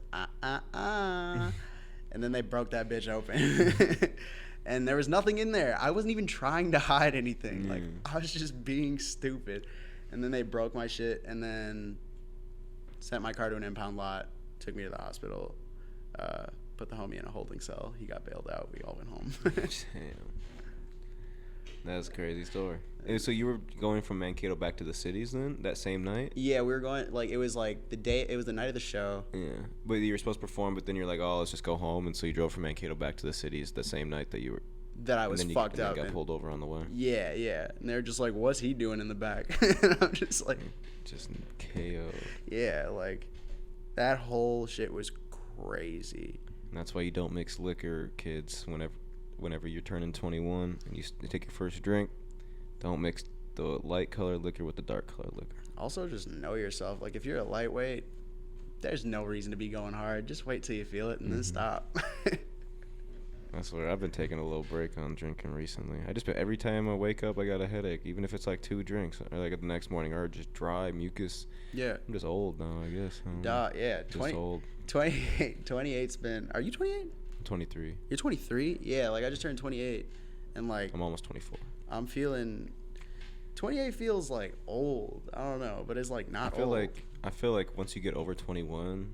And then they broke that bitch open. And there was nothing in there. I wasn't even trying to hide anything. Like, Mm. I was just being stupid. And then they broke my shit and then sent my car to an impound lot, took me to the hospital, put the homie in a holding cell. He got bailed out. We all went home. Damn. That's a crazy story. And so you were going from Mankato back to the cities then that same night? Yeah, we were going, like, it was like it was the night of the show. Yeah. But you were supposed to perform, but then you're like, oh, let's just go home. And so you drove from Mankato back to the cities the same night that you were. That I was and then fucked you up. got and- pulled over on the way. Yeah, yeah. And they're just like, what's he doing in the back? And I'm just like, Just KO. yeah, like, that whole shit was crazy. And that's why you don't mix liquor, kids. Whenever you're turning 21 and you take your first drink, don't mix the light colored liquor with the dark colored liquor. Also, just know yourself. Like, if you're a lightweight, there's no reason to be going hard. Just wait till you feel it and then stop. I swear, I've been taking a little break on drinking recently. Every time I wake up, I got a headache, even if it's like 2 drinks, or like the next morning, or just dry mucus. Yeah. I'm just old now, I guess. I don't know. Duh, yeah. Just old. 28's been. Are you 28? I'm 23. You're 23? Yeah, like, I just turned 28. And, like, I'm almost 24. I'm feeling. 28 feels like old. I don't know, but it's like not I old. feel like once you get over 21,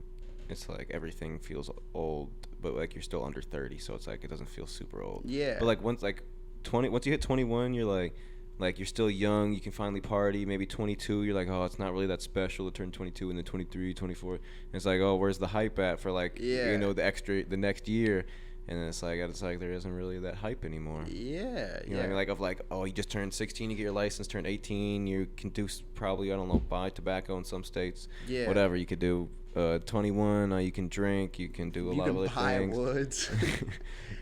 it's like everything feels old, but like you're still under 30, so it's like it doesn't feel super old. Yeah. But like once you hit 21, you're like you're still young, you can finally party. Maybe 22, you're like, oh, it's not really that special to turn 22, and then 23, 24, and it's like, oh, where's the hype at for like the next year? And then it's like there isn't really that hype anymore. Yeah, You know what I mean? Like, of like, oh, you just turned 16, you get your license, turn 18, you can do probably, I don't know, buy tobacco in some states. Yeah. Whatever, you could do 21, you can drink, you can do a lot of other You can buy things. woods.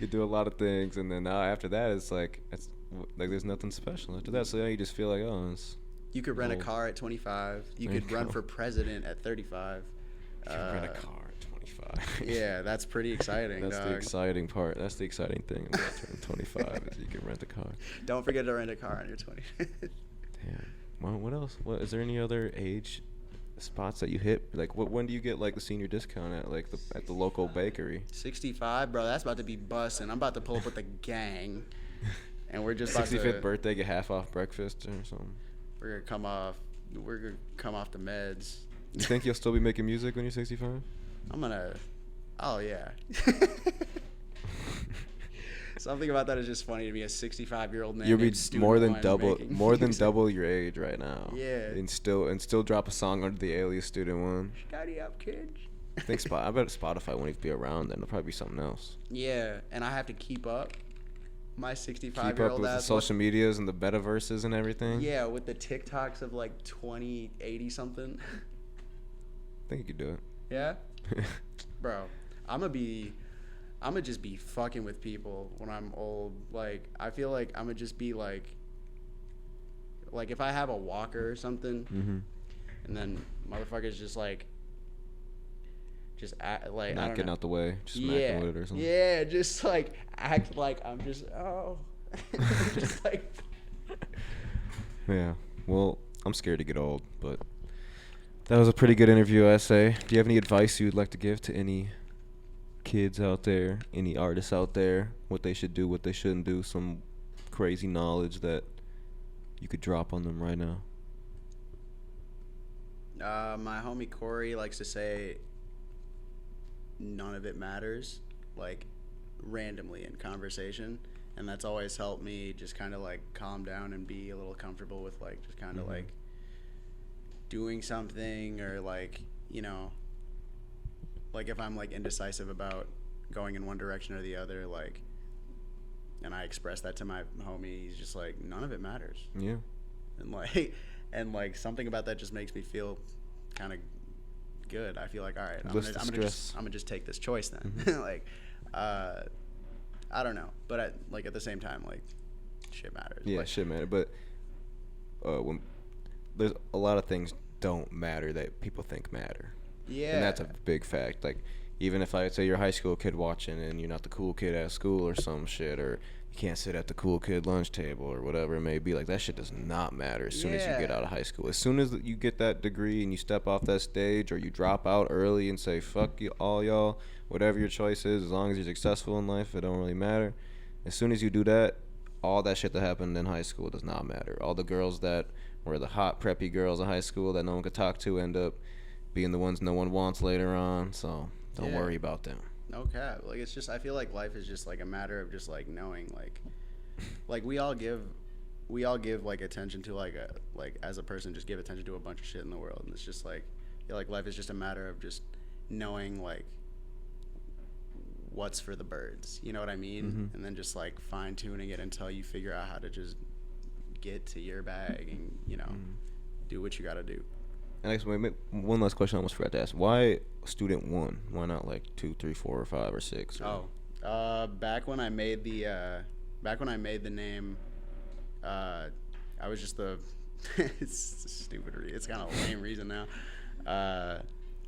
You do a lot of things, and then now after that, it's like there's nothing special after that. So yeah, you just feel like, oh, it's. You could rent a old. car at 25. You There could you run go. for president at 35. You can rent a car at 25. Yeah, that's pretty exciting, That's dog. the exciting part. That's the exciting thing about turning 25 is you can rent a car. Don't forget to rent a car on your 20. Damn. Well, what else? What is there any other age spots that you hit? Like, when do you get like the senior discount at the local bakery? 65, bro. That's about to be busting. I'm about to pull up with the gang, and we're just about 65th to. birthday, get half off breakfast or something. We're gonna come off. We're gonna come off the meds. You think you'll still be making music when you're 65? I'm gonna. Oh yeah. Something about that is just funny to me. A 65-year-old man. You'll be named Student more than Wine's double making music. your age right now. Yeah. And still drop a song under the alias Student One. Scotty up, kids. I bet Spotify won't even be around then. It'll probably be something else. Yeah, and I have to keep up. My Keep 65-year-old up with the ass. social medias and the metaverses and everything. Yeah, with the TikToks of like 2080 something. I think you could do it. Yeah, bro. I'm gonna just be fucking with people when I'm old. Like, I feel like I'm gonna just be like if I have a walker or something, Mm-hmm. and then motherfuckers just act like I Not don't getting know. out the way, just Yeah, smacking with it or something. yeah, just like act like I'm just just like. Yeah. Well, I'm scared to get old, but that was a pretty good interview, I say. Do you have any advice you would like to give to any kids out there, any artists out there, what they should do, what they shouldn't do, some crazy knowledge that you could drop on them right now? My homie Corey likes to say none of it matters, like randomly in conversation, and that's always helped me just kind of like calm down and be a little comfortable with like just kind of like doing something, or like, you know, like if I'm like indecisive about going in one direction or the other, like, and I express that to my homie, he's just like, none of it matters. Yeah. And like something about that just makes me feel kind of good. I feel like, all right, I'm Lifts the gonna stress. just take this choice then. Like, I don't know, but at the same time, like, shit matters. Yeah, Like, shit matter. But when there's a lot of things don't matter that people think matter. yeah, And that's a big fact. Like, even if I say you're a high school kid watching and you're not the cool kid at school or some shit, or you can't sit at the cool kid lunch table or whatever it may be, like, that shit does not matter as soon as you get Yeah. out of high school. As soon as you get that degree and you step off that stage, or you drop out early and say, fuck you, all y'all, whatever your choice is, as long as you're successful in life, it don't really matter. As soon as you do that, all that shit that happened in high school does not matter. All the girls that were the hot preppy girls in high school that no one could talk to end up being the ones no one wants later on. So don't Yeah. worry about them. No cap. Like, it's just, I feel like life is just like a matter of just like knowing, like we all give like attention to like as a person, just give attention to a bunch of shit in the world, and it's just like, I feel like life is just a matter of just knowing like what's for the birds, you know what I mean? Mhm. And then just like fine tuning it until you figure out how to just get to your bag and, you know, do what you gotta do. And I guess one last question I almost forgot to ask. Why student 1? Why not like 2, 3, 4, or 5, or 6? Back when I made the name, I was just the it's a stupid it's kind of a lame reason now.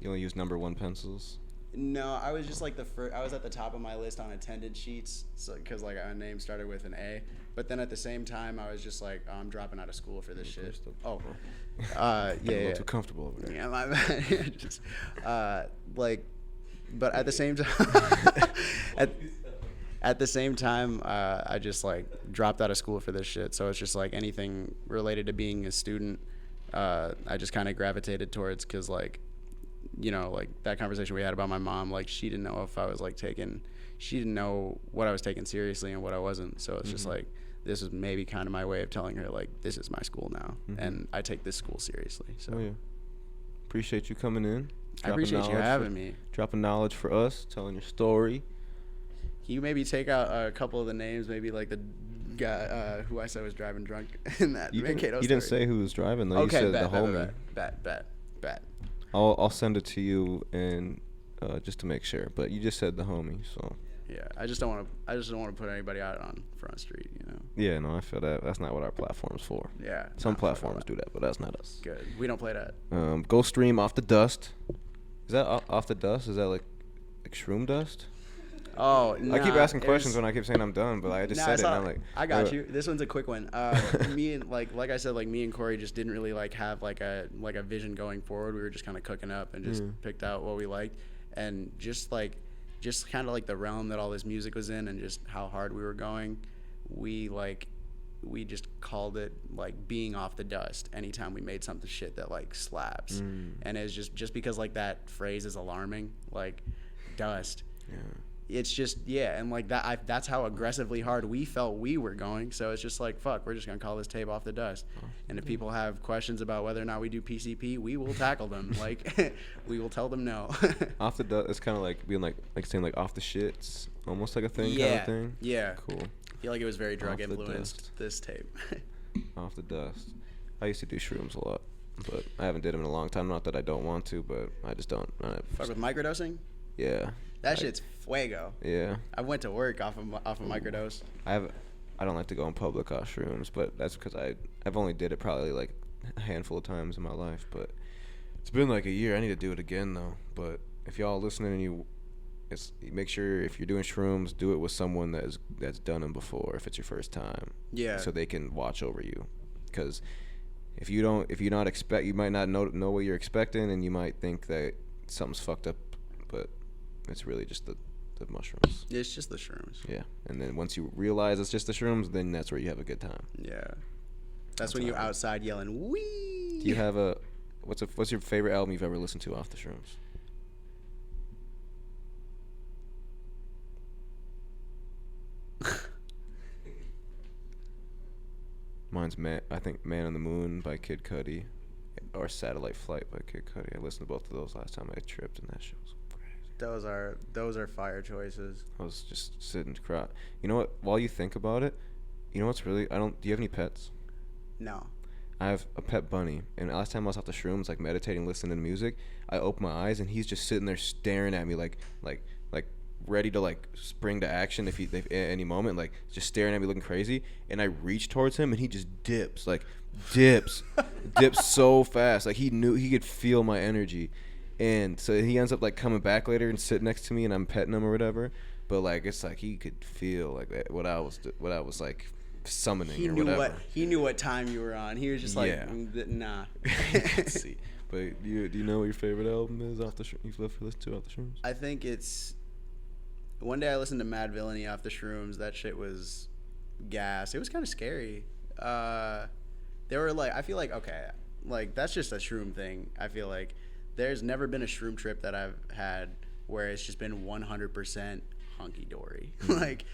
You only use number 1 pencils? No, I was just like I was at the top of my list on attendance sheets, so because like my name started with an A. But then at the same time, I was just like, oh, I'm dropping out of school for this shit. Oh, A little too comfortable over there. Yeah, my bad. Just, but at the same time, at the same time, I just like dropped out of school for this shit. So it's just like anything related to being a student, I just kind of gravitated towards, because like, you know, like that conversation we had about my mom, like she didn't know if I was like she didn't know what I was taking seriously and what I wasn't. So it's just like, this is maybe kind of my way of telling her like, this is my school now, and I take this school seriously. So oh, yeah. Appreciate you coming in. I appreciate you having me. Dropping knowledge for us, telling your story. Can you maybe take out a couple of the names, maybe like the guy who I said was driving drunk in that Mankato story? You didn't say who was driving though. Okay, you said the homie. Bet. I'll send it to you and just to make sure. But you just said the homie, so. Yeah, I just don't want to put anybody out on Front Street, you know. Yeah, no, I feel that. That's not what our platform's for. Yeah. Some platforms do that, but that's not us. Good. We don't play that. Go stream Off the Dust. Is that Off the Dust? Is that like shroom dust? Oh, no. I keep asking questions when I keep saying I'm done, but I just said it and I'm like, I got you. This one's a quick one. Me and like I said, like me and Corey just didn't really like have like a vision going forward. We were just kind of cooking up and just picked out what we liked, and just kind of like the realm that all this music was in and just how hard we were going, we just called it like being off the dust anytime we made something shit that like slaps. And it's just because like that phrase is alarming, like dust. yeah. It's just, yeah, and like that's how aggressively hard we felt we were going. So it's just like, fuck, we're just gonna call this tape Off the Dust. And if people have questions about whether or not we do PCP, we will tackle them. Like, we will tell them no. Off the dust. It's kind of like being like saying like off the shits, almost like a thing kind of thing. Yeah. Cool. I feel like it was very drug influenced, this tape. Off the Dust. I used to do shrooms a lot, but I haven't did them in a long time. Not that I don't want to, but I just don't. Fuck with microdosing? Yeah. That shit's fuego. Yeah. I went to work off of microdose. I don't like to go in public off shrooms, but that's because I've only did it probably like a handful of times in my life, but it's been like a year. I need to do it again though. But if y'all listening and you make sure if you're doing shrooms, do it with someone that's done them before. If it's your first time, Yeah. so they can watch over you, because if you might not know what you're expecting, and you might think that something's fucked up, but it's really just the mushrooms. It's just the shrooms. Yeah, and then once you realize it's just the shrooms, then that's where you have a good time. Yeah. That's when you're outside yelling, wee! Do you have what's your favorite album you've ever listened to off the shrooms? Mine's I think Man on the Moon by Kid Cudi, or Satellite Flight by Kid Cudi. I listened to both of those last time I tripped, and that shit was crazy. Those are fire choices. I was just sitting to cry. You know what? While you think about it, you know what's really do you have any pets? No. I have a pet bunny, and last time I was off the shrooms, like meditating, listening to music, I opened my eyes, and he's just sitting there staring at me like ready to like spring to action if at any moment, like just staring at me looking crazy. And I reach towards him, and he just dips so fast, like he knew he could feel my energy. And so he ends up like coming back later and sitting next to me, and I'm petting him or whatever. But like it's like he could feel like what I was like summoning or whatever. He knew what time you were on. He was just like, Yeah. Nah. See, but do you know what your favorite album is off the you've listened to off the shrooms? I think it's one day I listened to Mad Villainy off the Shrooms. That shit was gas. It was kind of scary. They were like, I feel like, okay, like that's just a shroom thing. I feel like there's never been a shroom trip that I've had where it's just been 100% hunky dory. Like,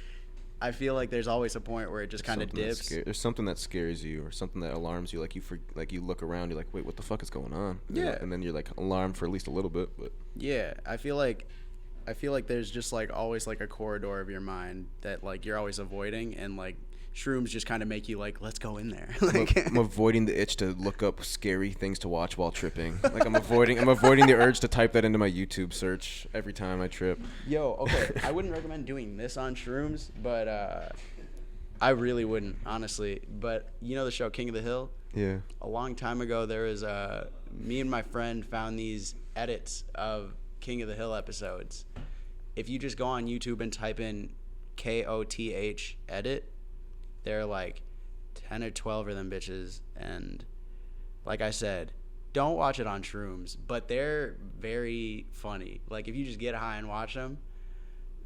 I feel like there's always a point where it just kind of dips. There's something that scares you or something that alarms you. Like you look around, you're like, wait, what the fuck is going on? Yeah. And then you're like alarmed for at least a little bit. But yeah, I feel like there's just like always like a corridor of your mind that like you're always avoiding, and like shrooms just kind of make you like, let's go in there. Like, I'm avoiding the itch to look up scary things to watch while tripping. Like I'm avoiding the urge to type that into my YouTube search every time I trip. Yo, okay, I wouldn't recommend doing this on shrooms, but I really wouldn't, honestly. But you know the show King of the Hill? Yeah. A long time ago, there was me and my friend found these edits of King of the Hill episodes. If you just go on YouTube and type in KOTH edit, there are like 10 or 12 of them bitches, and like I said, don't watch it on shrooms, but they're very funny. Like if you just get high and watch them,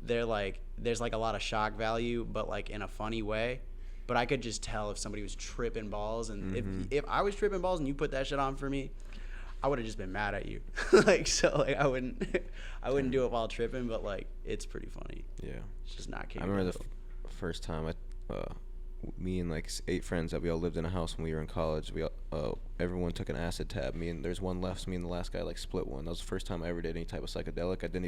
they're like, there's like a lot of shock value, but like in a funny way. But I could just tell if somebody was tripping balls, and if I was tripping balls and you put that shit on for me, I would have just been mad at you. Like, so like I wouldn't do it while tripping, but like it's pretty funny. Yeah. It's just not King. I remember the first time me and like 8 friends that we all lived in a house when we were in college. We all, everyone took an acid tab. Me and there's one left. Me and the last guy like split one. That was the first time I ever did any type of psychedelic. I didn't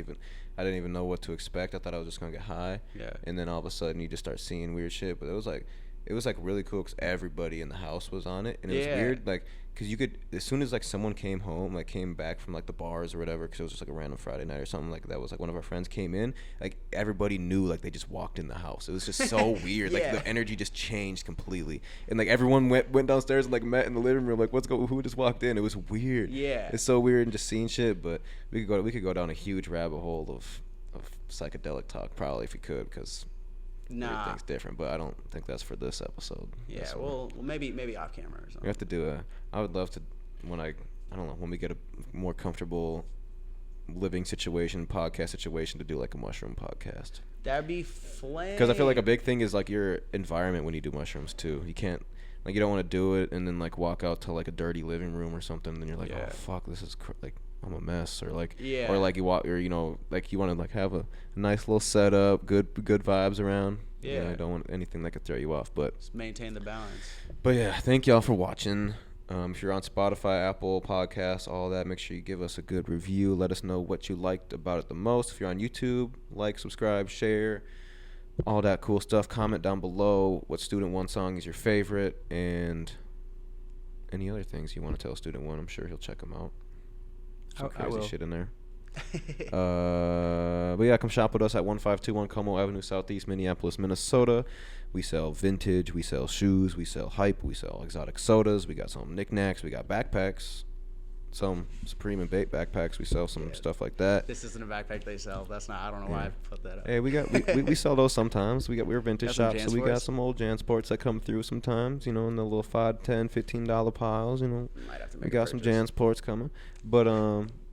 even know what to expect. I thought I was just gonna get high. Yeah. And then all of a sudden you just start seeing weird shit. But it was like really cool because everybody in the house was on it, and it was weird, like, because you could, as soon as like someone came home, like came back from like the bars or whatever, because it was just like a random Friday night or something like that, was like one of our friends came in, like everybody knew like they just walked in the house. It was just so weird. Like the energy just changed completely, and like everyone went downstairs and like met in the living room, like who just walked in. It was weird. Yeah, it's so weird and just seeing shit. But we could go down a huge rabbit hole of psychedelic talk probably if we could, because everything's different, but I don't think that's for this episode. Yeah, well, maybe off camera or something. We have to do I would love to, when when we get a more comfortable living situation, podcast situation, to do like a mushroom podcast. That'd be flame. Because I feel like a big thing is like your environment when you do mushrooms too. You can't, like, you don't want to do it and then like walk out to like a dirty living room or something, and then you're like, oh fuck, this is like I'm a mess, or like, or like you walk, or you know, like you want to like have a nice little setup, good vibes around. Yeah, you know, I don't want anything that could throw you off, but just maintain the balance. But yeah, thank y'all for watching. If you're on Spotify, Apple Podcasts, all that, make sure you give us a good review. Let us know what you liked about it the most. If you're on YouTube, like, subscribe, share, all that cool stuff. Comment down below what Student One song is your favorite, and any other things you want to tell Student One. I'm sure he'll check them out. Some crazy shit in there. But yeah, come shop with us at 1521 Como Avenue Southeast, Minneapolis, Minnesota. We sell vintage, we sell shoes, we sell hype, we sell exotic sodas, we got some knickknacks, we got backpacks, some Supreme and Bait backpacks. We sell some stuff like that. This isn't a backpack they sell. That's not. I don't know why I put that up. Hey, we sell those sometimes. We're a vintage shop, so we got some old Jansports that come through sometimes. You know, in the little $5, $10, $15 piles. You know, we got some Jansports coming. But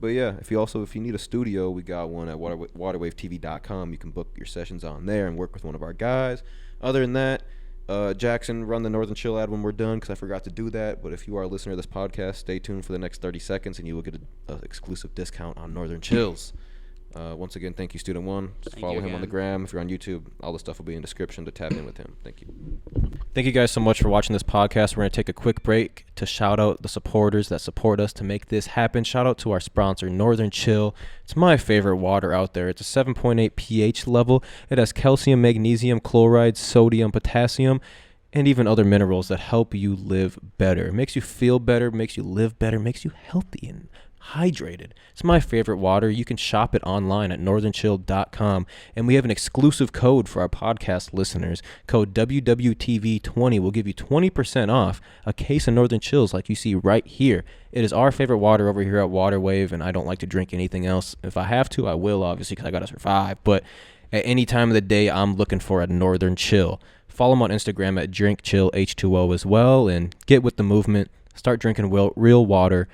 yeah, if you need a studio, we got one at waterwavetv.com. You can book your sessions on there and work with one of our guys. Other than that, Jackson, run the Northern Chill ad when we're done, because I forgot to do that. But if you are a listener to this podcast, stay tuned for the next 30 seconds, and you will get an exclusive discount on Northern Chills. Once again, thank you, Student One. Just follow him on the gram. If you're on YouTube, all the stuff will be in the description to tap in with him. Thank you. Thank you guys so much for watching this podcast. We're going to take a quick break to shout out the supporters that support us to make this happen. Shout out to our sponsor, Northern Chill. It's my favorite water out there. It's a 7.8 pH level. It has calcium, magnesium, chloride, sodium, potassium, and even other minerals that help you live better. It makes you feel better, makes you live better, makes you healthy and hydrated. It's my favorite water. You can shop it online at northernchill.com, and we have an exclusive code for our podcast listeners. Code WWTV20 will give you 20% off a case of Northern Chills like you see right here. It is our favorite water over here at Waterwave, and I don't like to drink anything else. If I have to, I will, obviously, because I got to survive, but at any time of the day, I'm looking for a Northern Chill. Follow them on Instagram at drinkchillh2o as well, and get with the movement. Start drinking real water.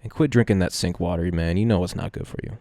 And quit drinking that sink water, man. You know it's not good for you.